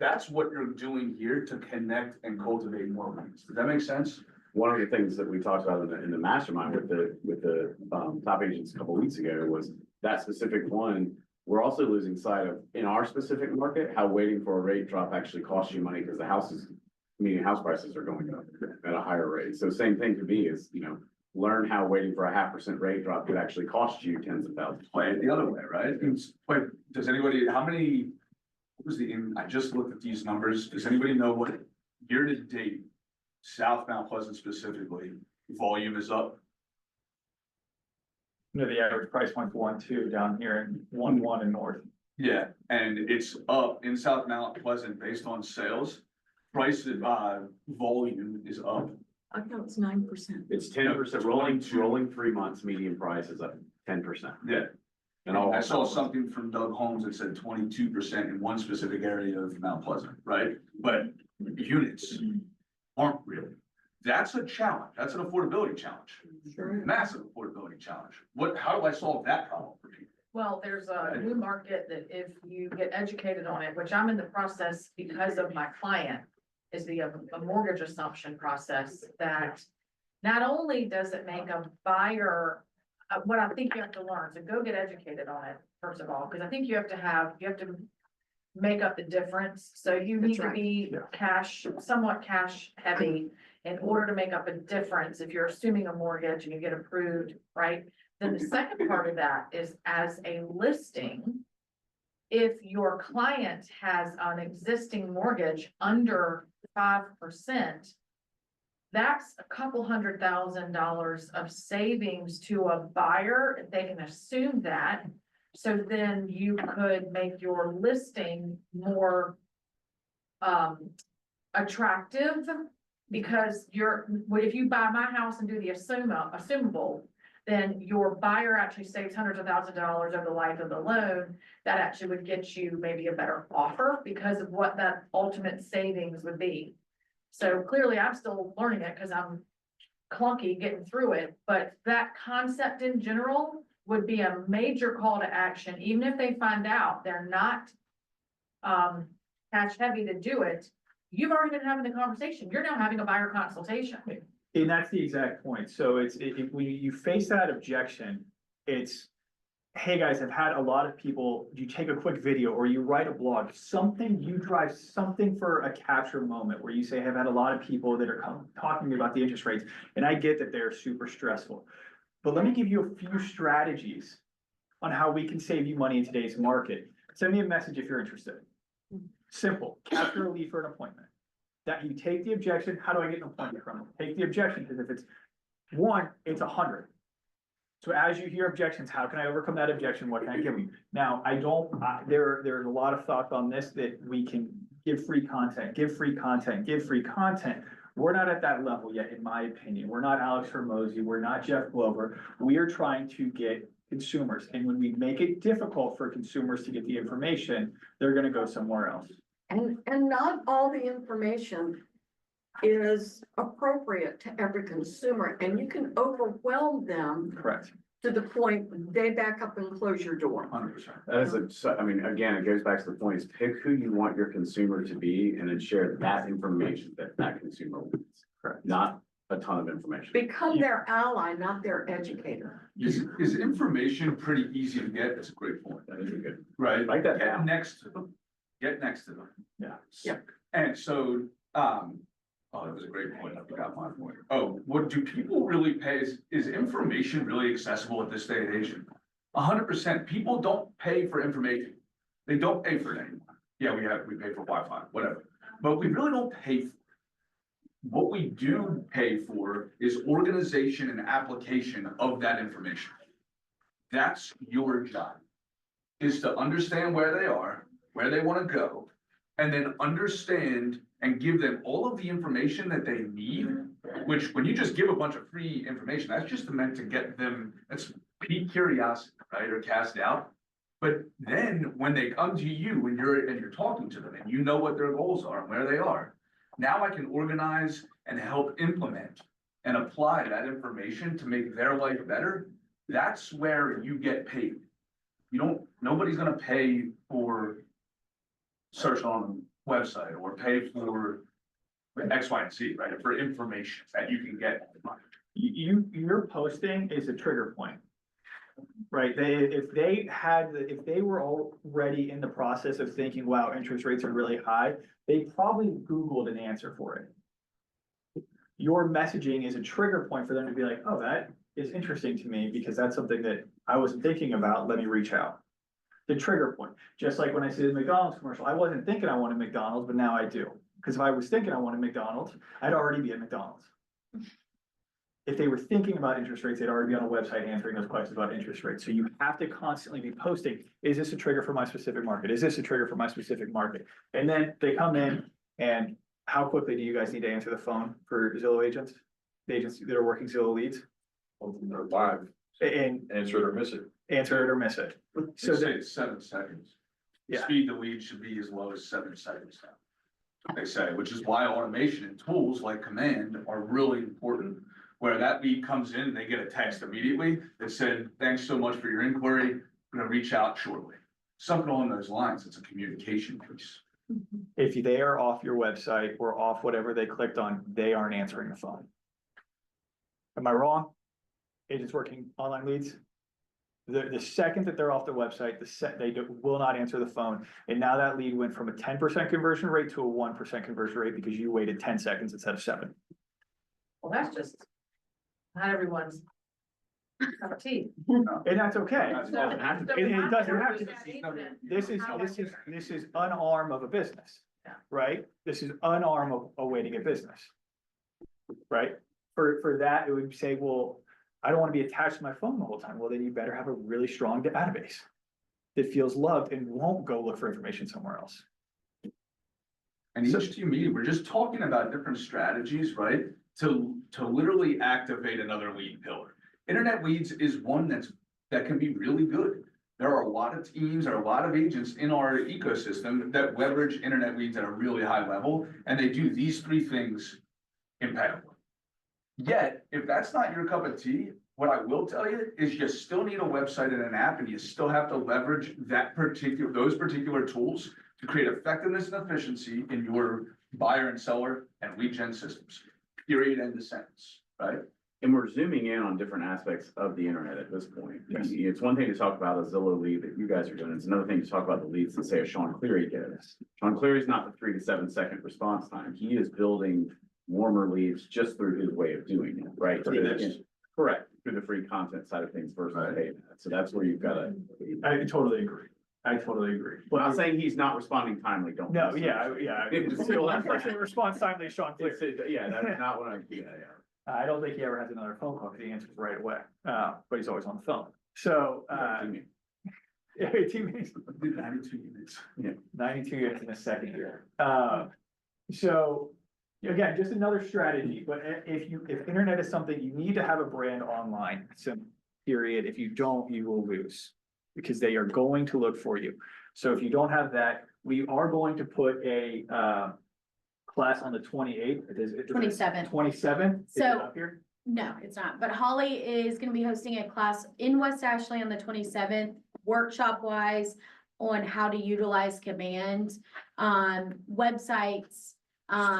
That's what you're doing here to connect and cultivate more leads. Does that make sense? One of the things that we talked about in the mastermind with the top agents a couple of weeks ago was that specific one. We're also losing sight of, in our specific market, how waiting for a rate drop actually costs you money because the median house prices are going up at a higher rate. So same thing to me is, learn how waiting for a 0.5% rate drop could actually cost you tens of thousands. Play it the other way, right? Wait, does anybody, I just looked at these numbers. Does anybody know what year to date, South Mount Pleasant specifically, volume is up? The average price point for 1.2 down here in 1.1 in north. Yeah, and it's up in South Mount Pleasant based on sales. Price, volume is up. I thought it's 9%. It's 10%, rolling 3 months, median price is up 10%. Yeah. And And I saw something from Doug Holmes that said 22% in one specific area of Mount Pleasant, right? But units aren't really. That's a challenge. That's an affordability challenge, massive affordability challenge. How do I solve that problem for people? Well, there's a new market that if you get educated on it, which I'm in the process because of my client, is a mortgage assumption process that not only does it make a buyer, what I think you have to learn, so go get educated on it, first of all, because I think you have to make up the difference. So you need That's to right. be somewhat cash heavy in order to make up a difference. If you're assuming a mortgage and you get approved, right? Then the second part of that is as a listing, if your client has an existing mortgage under 5%, that's a couple $100,000 of savings to a buyer, if they can assume that. So then you could make your listing more attractive, because if you buy my house and do the assumable, then your buyer actually saves hundreds of thousands of dollars over the life of the loan. That actually would get you maybe a better offer because of what that ultimate savings would be. So clearly, I'm still learning it because I'm clunky getting through it, but that concept in general would be a major call to action, even if they find out they're not cash heavy to do it. You've already been having the conversation. You're now having a buyer consultation. And that's the exact point. So when you face that objection, it's, hey, guys, I've had a lot of people, you take a quick video or you write a blog, something, you drive something for a capture moment where you say, I've had a lot of people that are talking to me about the interest rates, and I get that they're super stressful. But let me give you a few strategies on how we can save you money in today's market. Send me a message if you're interested. Simple, capture a lead for an appointment. That you take the objection, how do I get an appointment from them? Take the objection, because if it's 1, it's 100. So as you hear objections, how can I overcome that objection? What can I give you? Now, there's a lot of thought on this that we can give free content, give free content, give free content. We're not at that level yet, in my opinion. We're not Alex Hormozy, we're not Jeff Glover. We are trying to get consumers. And when we make it difficult for consumers to get the information, they're gonna go somewhere else. And not all the information is appropriate to every consumer, and you can overwhelm them Correct. to the point they back up and close your door. 100%. That is I mean, again, it goes back to the point, is pick who you want your consumer to be and then share that information that consumer wants. Correct. Not a ton of information. Become their ally, not their educator. Is information pretty easy to get? That's a great point. That is a good, Right? Write that Get down. next to them. Get next to them. Yeah. Yeah. And so, oh, that was a great point. I forgot my point. Oh, what do people really pay? Is information really accessible at this day and age? 100%. People don't pay for information. They don't pay for it anymore. Yeah, we pay for Wi-Fi, whatever, but we really don't pay for it. What we do pay for is organization and application of that information. That's your job, is to understand where they are, where they want to go, and then understand and give them all of the information that they need, which when you just give a bunch of free information, that's just meant to get them, that's pique curiosity, right, or cast doubt. But then when they come to you and you're talking to them and you know what their goals are and where they are, now I can organize and help implement and apply that information to make their life better. That's where you get paid. Nobody's gonna pay for search on a website or pay for X, Y, and Z, right? For information that you can get. Your posting is a trigger point. Right, if they were already in the process of thinking, wow, interest rates are really high, they probably Googled an answer for it. Your messaging is a trigger point for them to be like, oh, that is interesting to me because that's something that I wasn't thinking about, let me reach out. The trigger point, just like when I see the McDonald's commercial, I wasn't thinking I wanted McDonald's, but now I do. Because if I was thinking I wanted McDonald's, I'd already be at McDonald's. If they were thinking about interest rates, they'd already be on a website answering those questions about interest rates. So you have to constantly be posting, is this a trigger for my specific market? Is this a trigger for my specific market? And then they come in and how quickly do you guys need to answer the phone for Zillow agents? The agents that are working Zillow leads? They're live, And answer it or miss it. answer it or miss it. So So say that, it's 7 seconds. Yeah. Speed to lead should be as low as 7 seconds now. They say, which is why automation and tools like Command are really important. Where that lead comes in, they get a text immediately that said, thanks so much for your inquiry, I'm gonna reach out shortly. Something along those lines, it's a communication piece. if they are off your website or off whatever they clicked on, they aren't answering the phone. Am I wrong? Agents working online leads? The second that they're off the website, will not answer the phone. And now that lead went from a 10% conversion rate to a 1% conversion rate because you waited 10 seconds instead of 7. Well, that's just not everyone's cup of tea. And that's okay. That's So- fine. so It how doesn't do have we to get be- infinite? This is an arm of a business, Yeah. right? This is an arm of a way to get business. right? For that, it would say, well, I don't wanna be attached to my phone the whole time. Well, then you better have a really strong database that feels loved and won't go look for information somewhere else. And each team meeting, we're just talking about different strategies, right? To literally activate another lead pillar. Internet leads is one that can be really good. There are a lot of teams, there are a lot of agents in our ecosystem that leverage internet leads at a really high level, and they do these three things impeccably. Yet, if that's not your cup of tea, what I will tell you is you still need a website and an app, and you still have to leverage those particular tools to create effectiveness and efficiency in your buyer and seller and lead gen systems. Period, end of sentence, right? And we're zooming in on different aspects of the internet at this point. Yes. It's one thing to talk about a Zillow lead that you guys are doing. It's another thing to talk about the leads that say a Sean Cleary gets. Sean Cleary's not the 3 to 7 second response time. He is building warmer leads just through his way of doing it, right? Through this. Correct, through the free content side of things versus Right. paid. So that's where you've got to, I totally agree. I totally agree. well, I'm not saying he's not responding timely, don't. No, yeah. It's Still, unfortunately, response timely is Sean Clear. Yeah, that's not what I'm, yeah. I don't think he ever has another phone call because he answers right away, but he's always on the phone. So, yeah, 18 minutes, 92 units. 92 units in a second year. So, again, just another strategy, but if internet is something, you need to have a brand online, so period. If you don't, you will lose because they are going to look for you. So if you don't have that, we are going to put a, class on the 28th. 27th. 27th. Is it So- up here? No, it's not, but Holly is gonna be hosting a class in West Ashley on the 27th, workshop wise on how to utilize command, websites.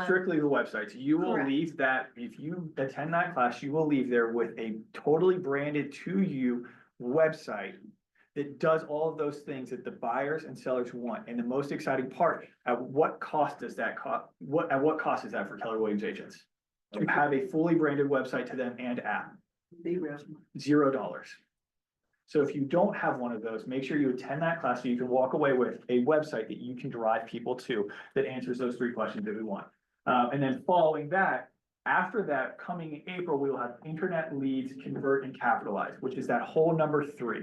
Strictly the websites. You will correct. leave that, if you attend that class, you will leave there with a totally branded to you website that does all of those things that the buyers and sellers want. And the most exciting part, at what cost does that cost? At what cost is that for Keller Williams agents? To have a fully branded website to them and app, $0. So if you don't have one of those, make sure you attend that class so you can walk away with a website that you can drive people to that answers those 3 questions that we want. And then following that, after that, coming in April, we will have internet leads, convert and capitalize, which is that whole number 3.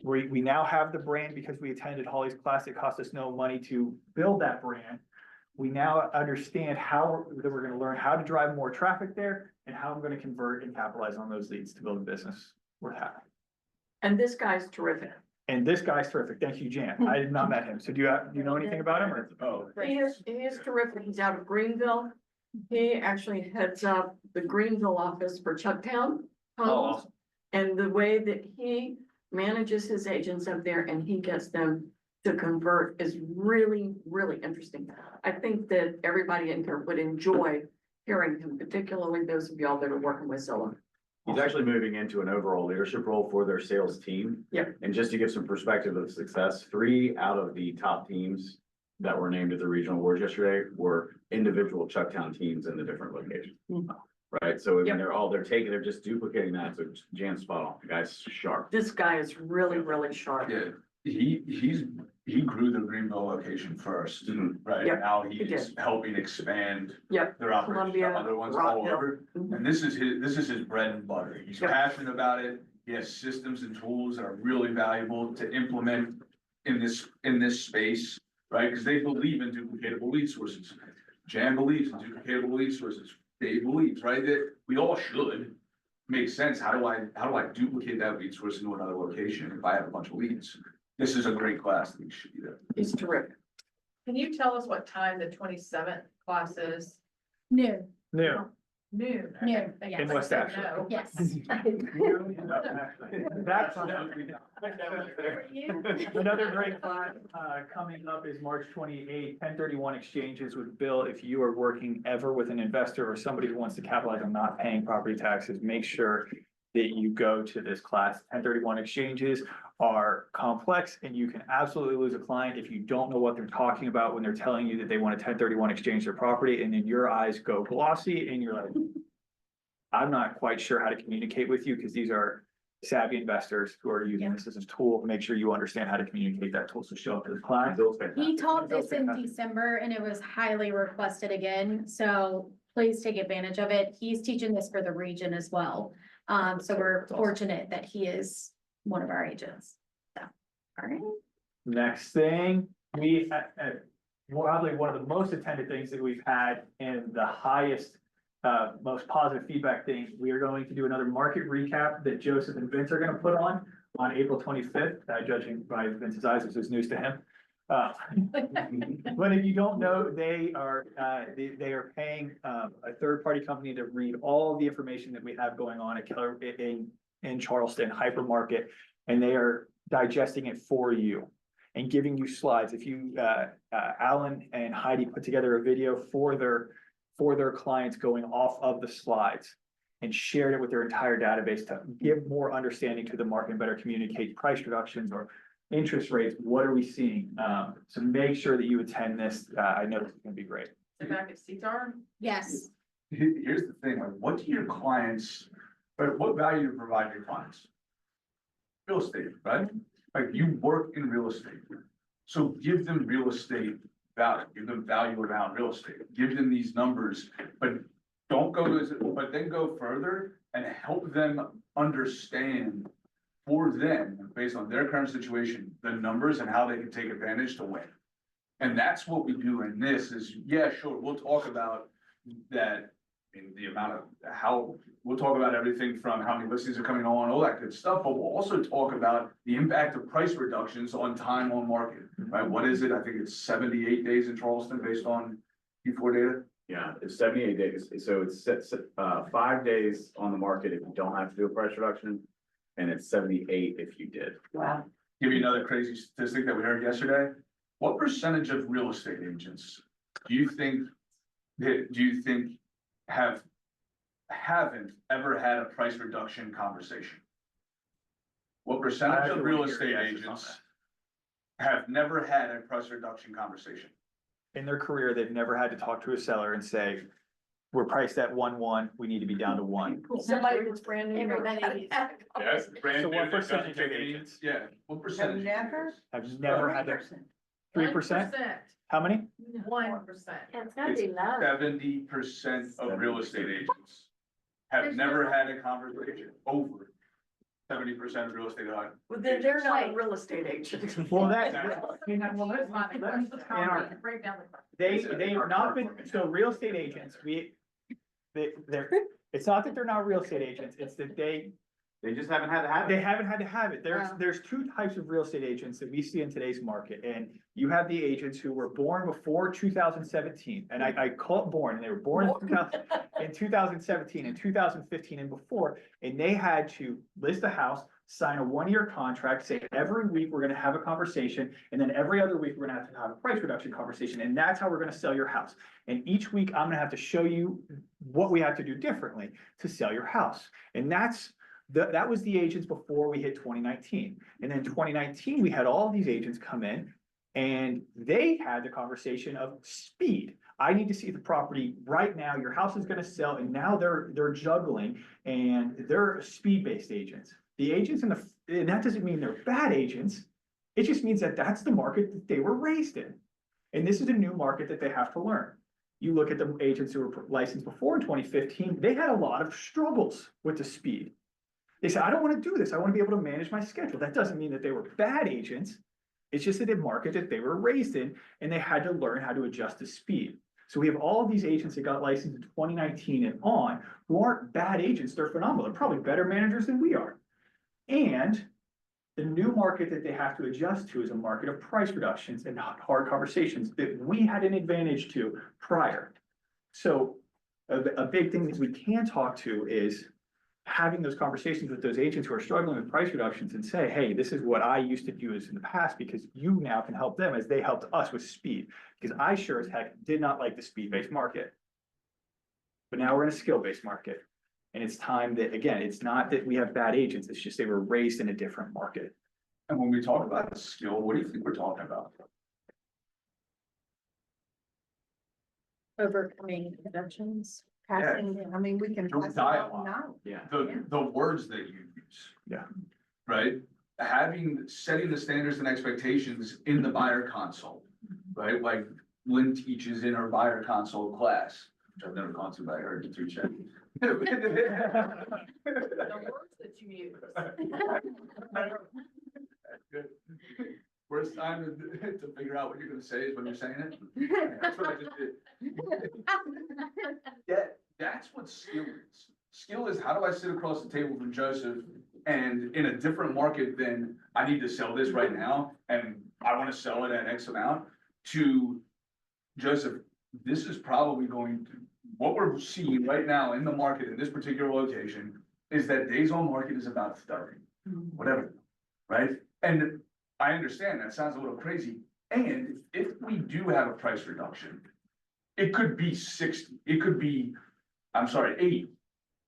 We now have the brand because we attended Holly's class. It cost us no money to build that brand. We now understand that we're gonna learn how to drive more traffic there and how I'm gonna convert and capitalize on those leads to build a business worth having. And this guy's terrific. And this guy's terrific. Thank you, Jan. I did not met him. So do you know anything about him or? Oh, He is terrific. He's out of Greenville. He actually heads up the Greenville office for Chucktown. awesome. And the way that he manages his agents up there and he gets them to convert is really, really interesting. I think that everybody in here would enjoy hearing him, particularly those of y'all that are working with Zillow. He's actually moving into an overall leadership role for their sales team. Yep. And just to give some perspective of success, 3 out of the top teams that were named at the regional awards yesterday were individual Chucktown teams in the different locations. Right, so I mean, Yep. they're just duplicating that, so Jan's spot on, the guy's sharp. This guy is really, really sharp. yeah, he grew the Greenville location first, Mhm. right? Yep, Now he he's helping expand Yep. their operations, Columbia, other ones Rock all Hill. over. Mhm. And this is his bread and butter. He's Yep. passionate about it. He has systems and tools that are really valuable to implement in this space, right? Because they believe in duplicatable lead sources. Jan believes in duplicatable lead sources. Dave believes, right? That we all should. Makes sense. How do I duplicate that lead source into another location if I have a bunch of leads? This is a great class that we should be there. He's terrific. Can you tell us what time the 27th class is? Noon, New. Noon. okay. Noon, yes. In West Ashley. No. yes. That's another great class, coming up is March 28th, 1031 exchanges with Bill. If you are working ever with an investor or somebody who wants to capitalize on not paying property taxes, make sure that you go to this class. 1031 exchanges are complex and you can absolutely lose a client if you don't know what they're talking about when they're telling you that they want a 1031 exchange their property and then your eyes go glossy and you're like, I'm not quite sure how to communicate with you because these are savvy investors who are using this as a tool. Make sure you understand how to communicate that tool. So show up to the class. He taught this in December and it was highly requested again, so please take advantage of it. He's teaching this for the region as well. So we're fortunate that he is one of our agents. So, all right. Next thing, we, probably one of the most attended things that we've had and the highest, most positive feedback thing, we are going to do another market recap that Joseph and Vince are gonna put on April 25th, judging by Vince's eyes, this is news to him. But if you don't know, they are paying, a third-party company to read all of the information that we have going on at Keller in Charleston Hypermarket, and they are digesting it for you and giving you slides. If you, Alan and Heidi put together a video for their clients going off of the slides and shared it with their entire database to give more understanding to the market and better communicate price reductions or interest rates. What are we seeing? So make sure that you attend this. I know it's gonna be great. So back at CTAR, Yes. Here's the thing, like, what do your clients, or what value do you provide your clients? Real estate, right? Like, you work in real estate, so give them real estate value, give them value around real estate, give them these numbers, but don't go but then go further and help them understand for them, based on their current situation, the numbers and how they can take advantage to win. And that's what we do in this is, yeah, sure, we'll talk about that, in the amount of we'll talk about everything from how many listings are coming on, all that good stuff, but we'll also talk about the impact of price reductions on time on market, right? What is it? I think it's 78 days in Charleston based on Q4 data. Yeah, it's 78 days, so it's 5 days on the market if you don't have to do a price reduction. And it's 78 if you did. Wow. Give you another crazy statistic that we heard yesterday. What percentage of real estate agents do you think haven't ever had a price reduction conversation? What percentage of real estate agents have never had a price reduction conversation? In their career, they've never had to talk to a seller and say, we're priced at 1.1, we need to be down to 1. Somebody that's brand new. Everybody. Yes, brand So new, what that doesn't percentage of take any- agents? Yeah, what percentage? Have never had to, 3%? 1%, how many? 1%. It's gotta be low. 70% of real estate agents have never had a conversation, over 70% of real estate. Well, then they're not a real estate agent. Well, that, Well, that's my question. In our- Break down the. they have not been, so real estate agents, they're, it's not that they're not real estate agents, it's that they just haven't had to have They haven't had to have it. There's two types of real estate agents that we see in today's market, and you have the agents who were born before 2017, and I call it born, and they were born in 2017 and 2015 and before, and they had to list a house, sign a 1-year contract, say every week we're gonna have a conversation, and then every other week we're gonna have to have a price reduction conversation, and that's how we're gonna sell your house. And each week I'm gonna have to show you what we have to do differently to sell your house, and that was the agents before we hit 2019. And then 2019, we had all these agents come in and they had the conversation of speed. I need to see the property right now. Your house is gonna sell, and now they're juggling, and they're speed-based agents. The agents and that doesn't mean they're bad agents. It just means that that's the market that they were raised in. And this is a new market that they have to learn. You look at the agents who were licensed before in 2015, they had a lot of struggles with the speed. They said, I don't want to do this. I want to be able to manage my schedule. That doesn't mean that they were bad agents. It's just that the market that they were raised in, and they had to learn how to adjust to speed. So we have all of these agents that got licensed in 2019 and on who aren't bad agents. They're phenomenal. They're probably better managers than we are. And the new market that they have to adjust to is a market of price reductions and hard conversations that we had an advantage to prior. So a big thing that we can talk to is having those conversations with those agents who are struggling with price reductions and say, hey, this is what I used to do in the past, because you now can help them as they helped us with speed. Because I sure as heck did not like the speed-based market. But now we're in a skill-based market. And it's time that, again, it's not that we have bad agents, it's just they were raised in a different market. And when we talk about the skill, what do you think we're talking about? Overcoming objections. Passing, I mean, we can. Your pass it on dialogue. now. Yeah. The words that you use. Yeah. Right? Setting the standards and expectations in the buyer console, right? Like Lynn teaches in her buyer console class. which I've never gone to, but I heard the 3 check. The words that you use. Good. Worst time to figure out what you're gonna say is when you're saying it. That's what I just did. That's what skill is. Skill is, how do I sit across the table from Joseph and in a different market than I need to sell this right now and I wanna sell it at X amount, to Joseph, this is probably going to, what we're seeing right now in the market in this particular location is that days on market is about 30, whatever, right? And I understand that sounds a little crazy. And if we do have a price reduction, it could be 60, it could be, I'm sorry, 80,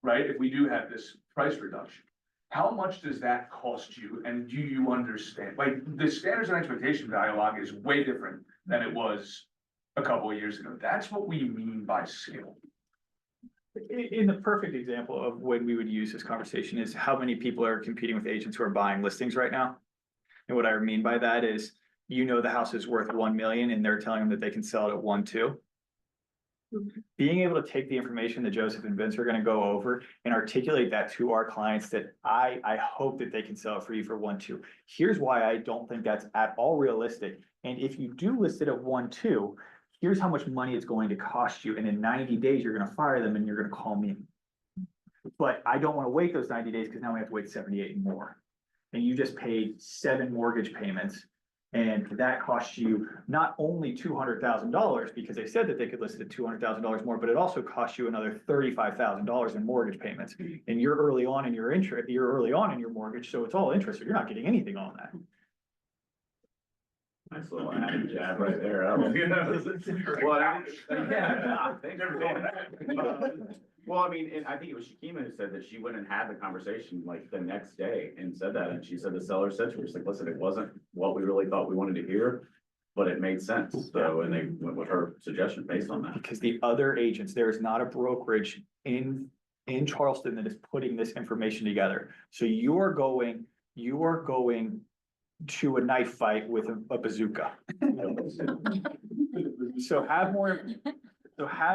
right? If we do have this price reduction, how much does that cost you? And do you understand? Like, the standards and expectation dialogue is way different than it was a couple of years ago. That's what we mean by skill. In the perfect example of when we would use this conversation is how many people are competing with agents who are buying listings right now. And what I mean by that is, you know, the house is worth 1 million and they're telling them that they can sell it at 1.2. Being able to take the information that Joseph and Vince are gonna go over and articulate that to our clients, that I hope that they can sell it for you for 1.2. Here's why I don't think that's at all realistic. And if you do list it at 1.2, here's how much money it's going to cost you. And in 90 days, you're gonna fire them and you're gonna call me. But I don't wanna wait those 90 days because now we have to wait 78 and more. And you just paid 7 mortgage payments. And that costs you not only $200,000 because they said that they could list it at $200,000 more, but it also costs you another $35,000 in mortgage payments. And you're early on in your interest, you're early on in your mortgage, so it's all interest, so you're not getting anything on that. Nice little added jab right there. Well, well, I mean, and I think it was Shakima who said that she went and had the conversation like the next day and said that, and she said the seller said to her, she's like, listen, it wasn't what we really thought we wanted to hear, but it made sense. So, and they went with her suggestion based on that. Because the other agents, there is not a brokerage in Charleston that is putting this information together. So you are going to a knife fight with a bazooka. So have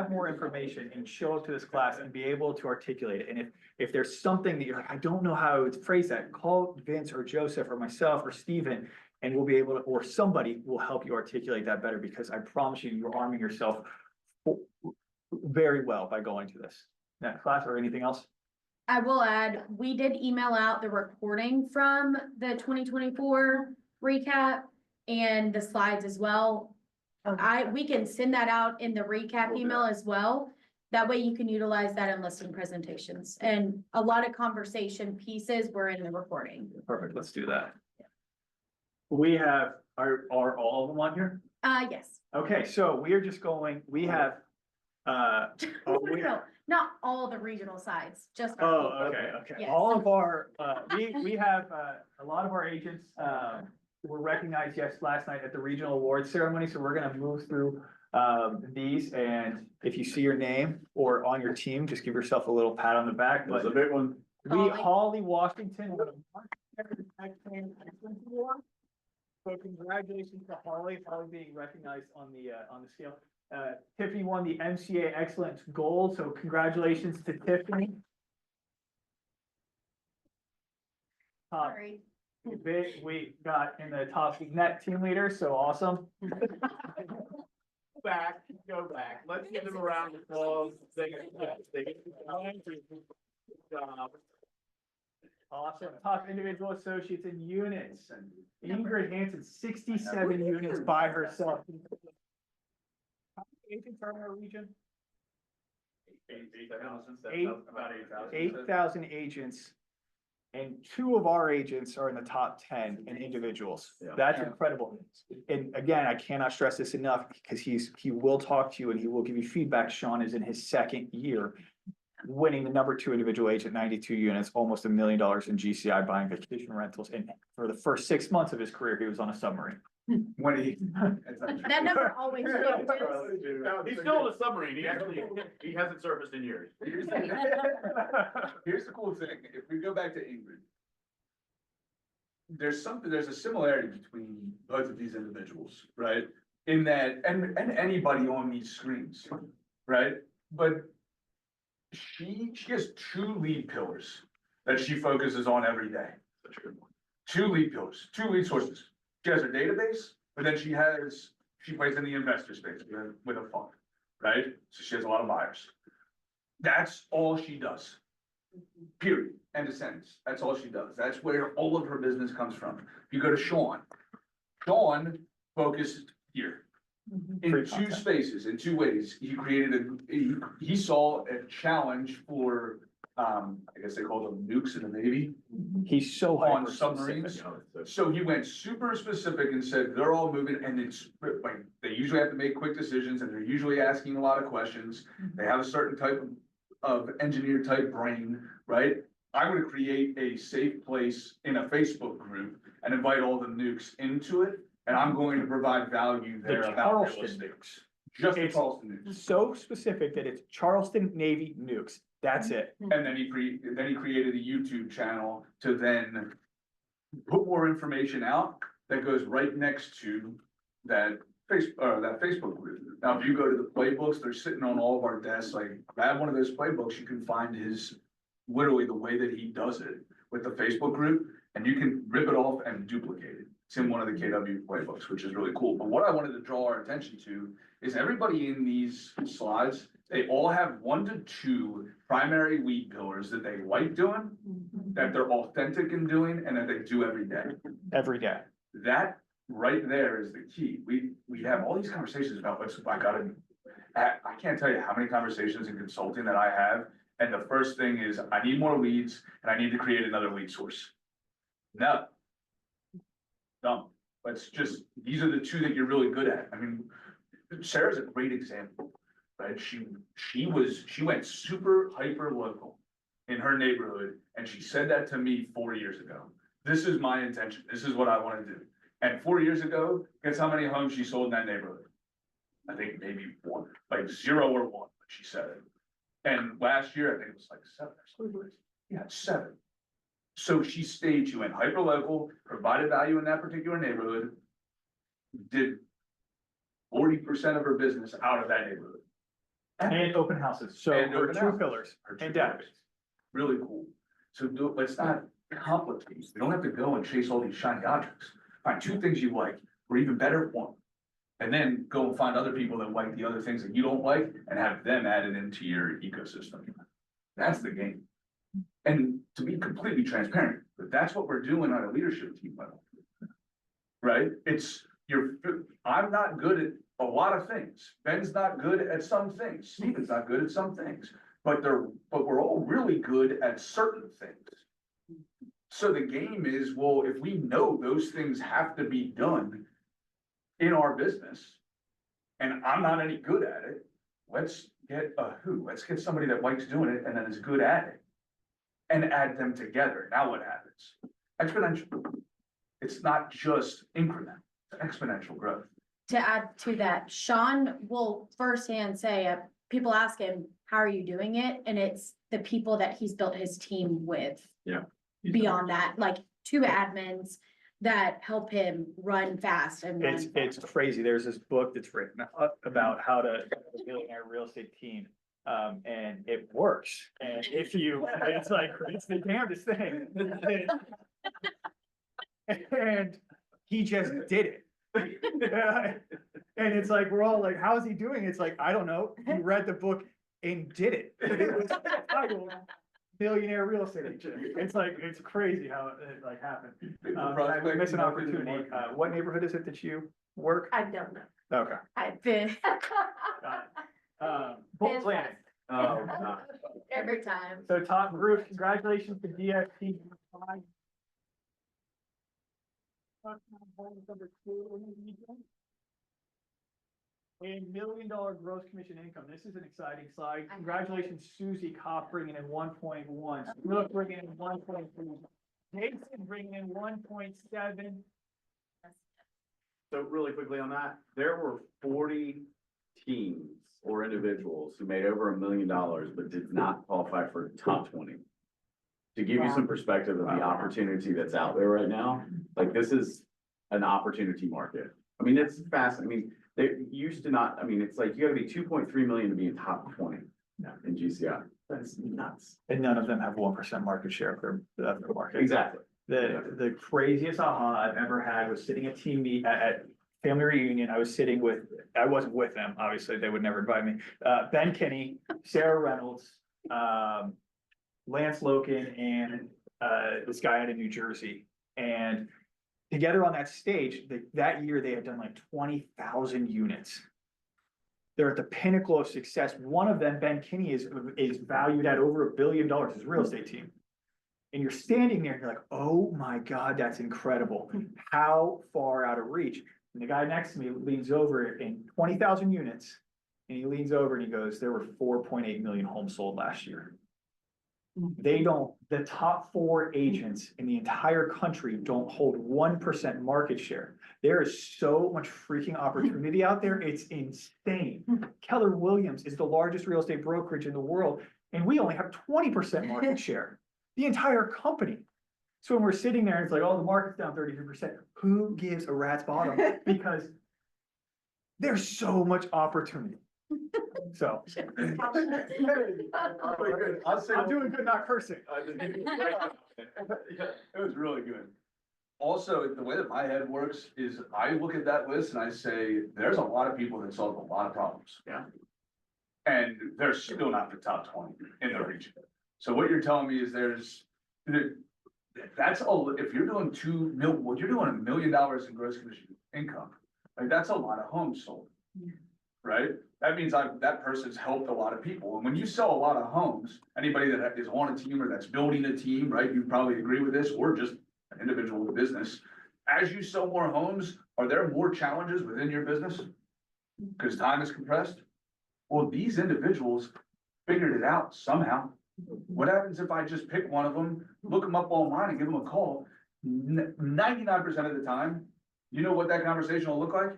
more information and show up to this class and be able to articulate it. And if there's something that you're like, I don't know how I would phrase that, call Vince or Joseph or myself or Steven, and we'll be able to, or somebody will help you articulate that better, because I promise you, you're arming yourself very well by going to this. Next class, or anything else? I will add, we did email out the recording from the 2024 recap and the slides as well. We can send that out in the recap email as well. That way you can utilize that in listing presentations, and a lot of conversation pieces were in the recording. Perfect, let's do that. We have, are all of them on here? Yes. Okay, so we are just going, we have, No, not all the regional sides, just. our oh, local. okay. Yes. All of our, we have, a lot of our agents, were recognized, yes, last night at the regional awards ceremony, so we're gonna move through, these, and if you see your name or on your team, just give yourself a little pat on the back, but. That's a big one. Holly Washington. So congratulations to Holly being recognized on the scale. Tiffany won the MCA Excellence Gold, so congratulations to Tiffany. Sorry. We got in the top net team leader, so awesome. Go back. Let's give them a round of applause. Awesome. Top individual associates in units. Ingrid Hansen, 67 units by herself. How many agents are in our region? 8,000 agents. And 2 of our agents are in the top 10 in individuals. Yeah. That's incredible. And again, I cannot stress this enough, because he will talk to you and he will give you feedback. Sean is in his 2nd year, winning the number 2 individual agent, 92 units, almost $1 million in GCI, buying vacation rentals. And for the first 6 months of his career, he was on a submarine. When he. That number always changes. He's still in a submarine. He hasn't surfaced in years. Here's the cool thing, if we go back to Ingrid. There's a similarity between both of these individuals, right? In that, and anybody on these screens, right? but she has two lead pillars that she focuses on every day. Two lead pillars, two lead sources. She has her database, but then she plays in the investor space with a fund, right? So she has a lot of buyers. That's all she does. Period. End of sentence. That's all she does. That's where all of her business comes from. You go to Sean. Sean focused here. In Free two content. spaces, in two ways. He created he saw a challenge for, I guess they call them nukes in the Navy. He's so On hyper submarines. specific. So he went super specific and said, they're all moving, and it's like, they usually have to make quick decisions, and they're usually asking a lot of questions. They have a certain type of engineer type brain, right? I'm gonna create a safe place in a Facebook group and invite all the nukes into it, and I'm going to provide value The there about real Charleston estate. nukes. Just the It's- Charleston nukes. So specific that it's Charleston Navy nukes. That's it. And then he created a YouTube channel to then put more information out that goes right next to that Facebook group. Now, if you go to the playbooks, they're sitting on all of our desks, like, grab one of those playbooks, you can find literally the way that he does it with the Facebook group, and you can rip it off and duplicate it. It's in one of the KW playbooks, which is really cool. But what I wanted to draw our attention to is everybody in these slides, they all have 1 to 2 primary lead pillars that they like doing, that they're authentic in doing, and that they do every day. Every day. That right there is the key. We have all these conversations about I can't tell you how many conversations in consulting that I have. And the first thing is, I need more leads and I need to create another lead source. No. Dumb. Let's just, these are the two that you're really good at. I mean, Sarah's a great example, right? She went super hyper local in her neighborhood, and she said that to me 4 years ago. This is my intention. This is what I want to do. And 4 years ago, guess how many homes she sold in that neighborhood? I think maybe 1, like 0 or 1, but she said it. And last year, I think it was like 7 or something. Yeah, 7. So she went hyper local, provided value in that particular neighborhood. Did 40% of her business out of that neighborhood. And open houses. So And her open 2 houses. pillars. Her two And data. pillars. Really cool. So let's not complicate. We don't have to go and chase all these shiny objects. Find 2 things you like, or even better, 1. And then go and find other people that like the other things that you don't like and have them added into your ecosystem. That's the game. And to be completely transparent, but that's what we're doing on a leadership team level. Right? I'm not good at a lot of things. Ben's not good at some things. Steven's not good at some things. But we're all really good at certain things. So the game is, well, if we know those things have to be done in our business, and I'm not any good at it, let's get somebody that likes doing it and then is good at it. And add them together. Now what happens? Exponential. It's not just increment, it's exponential growth. To add to that, Sean will firsthand say, people ask him, how are you doing it? And it's the people that he's built his team with. Yeah. Beyond that, like 2 admins that help him run fast and run It's crazy. There's this book that's written about how to build a real estate team. And it works. And it's the damnedest thing. And he just did it. And it's like, we're all like, how is he doing? It's like, I don't know. He read the book and did it. It was titled Millionaire Real Estate Agent. It's like, it's crazy how it like happened. I miss an opportunity. What neighborhood is it that you work? I don't know. Okay. I've been Bolt planning. Oh, every time. So top group, congratulations to DXT. $1 million gross commission income. This is an exciting slide. Congratulations, Susie Kopp bringing in 1.1. Brooke bringing in 1.3. Jason bringing in 1.7. So really quickly on that, there were 40 teams or individuals who made over $1 million, but did not qualify for top 20. To give you some perspective of the opportunity that's out there right now, like this is an opportunity market. I mean, it's fast. I mean, they used to not, I mean, it's like you gotta be 2.3 million to be in top 20. in GCI. That's nuts. And none of them have 1% market share of their market. Exactly. The craziest aha I've ever had was sitting at team meet at family reunion. I wasn't with them, obviously, they would never invite me. Ben Kinney, Sarah Reynolds, Lance Loken, and this guy out of New Jersey. And together on that stage, that year they had done like 20,000 units. They're at the pinnacle of success. One of them, Ben Kinney, is valued at over $1 billion, his real estate team. And you're standing there and you're like, oh my God, that's incredible. How far out of reach? And the guy next to me leans over in 20,000 units. And he leans over and he goes, there were 4.8 million homes sold last year. The top 4 agents in the entire country don't hold 1% market share. There is so much freaking opportunity out there. It's insane. Keller Williams is the largest real estate brokerage in the world, and we only have 20% market share. The entire company. So when we're sitting there, and it's like, oh, the market's down 32%. Who gives a rat's bottom? Because there's so much opportunity. So. I'm doing good, not cursing. It was really good. Also, the way that my head works is I look at that list and I say, there's a lot of people that solve a lot of problems. Yeah. And they're still not the top 20 in the region. So what you're telling me is that's all, if you're doing you're doing $1 million in gross commission income, like that's a lot of homes sold. Right? That means that person's helped a lot of people. And when you sell a lot of homes, anybody that is on a team or that's building a team, right? You probably agree with this, or just an individual with a business. As you sell more homes, are there more challenges within your business? Because time is compressed? Well, these individuals figured it out somehow. What happens if I just pick one of them, look them up online and give them a call? 99% of the time, you know what that conversation will look like?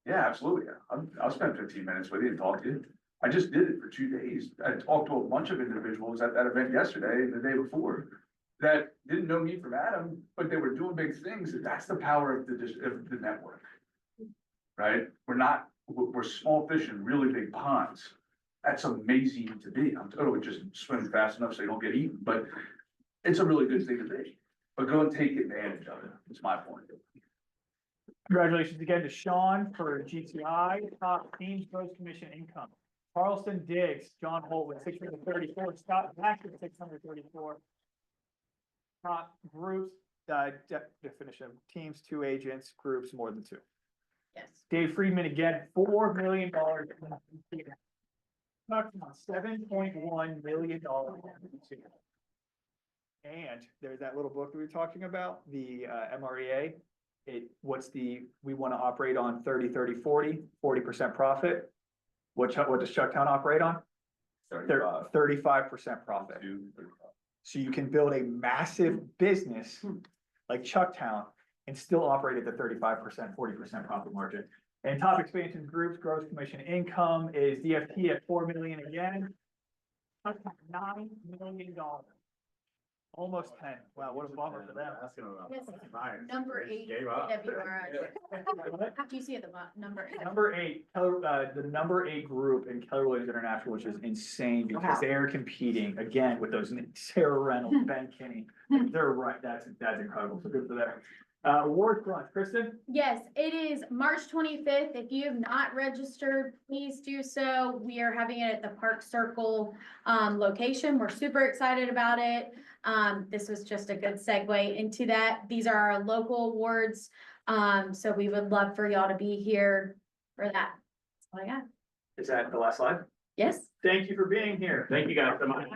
Yeah, absolutely. I'll spend 15 minutes with you and talk to you. I just did it for 2 days. I talked to a bunch of individuals at that event yesterday and the day before that didn't know me from Adam, but they were doing big things. That's the power of the network, right? We're small fish in really big ponds. That's amazing to be. I'm totally just swimming fast enough so you don't get eaten, but it's a really good thing to be. But go and take advantage of it. It's my point. Congratulations again to Sean for GTI, top teams, gross commission income. Carlson Diggs, John Holt with 634, Scott Black with 634. Top groups, definition of teams, 2 agents, groups, more than 2. Yes. Dave Friedman again, $4 million. Talking about $7.1 million. And there's that little book that we were talking about, the MREA. We want to operate on 30, 30, 40% profit. What does Chucktown operate on? 35% profit. So you can build a massive business like Chucktown and still operate at the 35%, 40% profit margin. And top expansion groups, gross commission income is DFT at 4 million again. Chucktown, $9 million. Almost 10. Wow, what a bummer for them. Yes, number 8. Gave up. Do you see at the bottom, number 8? Number 8, the number 8 group in Keller Williams International, which is insane because Wow. they're competing again with those Sarah Reynolds, Ben Kinney. They're right. That's incredible. So good for them. Award crunch, Kristen. Yes, it is March 25th. If you have not registered, please do so. We are having it at the Park Circle location. We're super excited about it. This was just a good segue into that. These are our local awards. So we would love for y'all to be here for that. That's all I got. Is that the last slide? Yes. Thank you for being here. Thank you guys so much.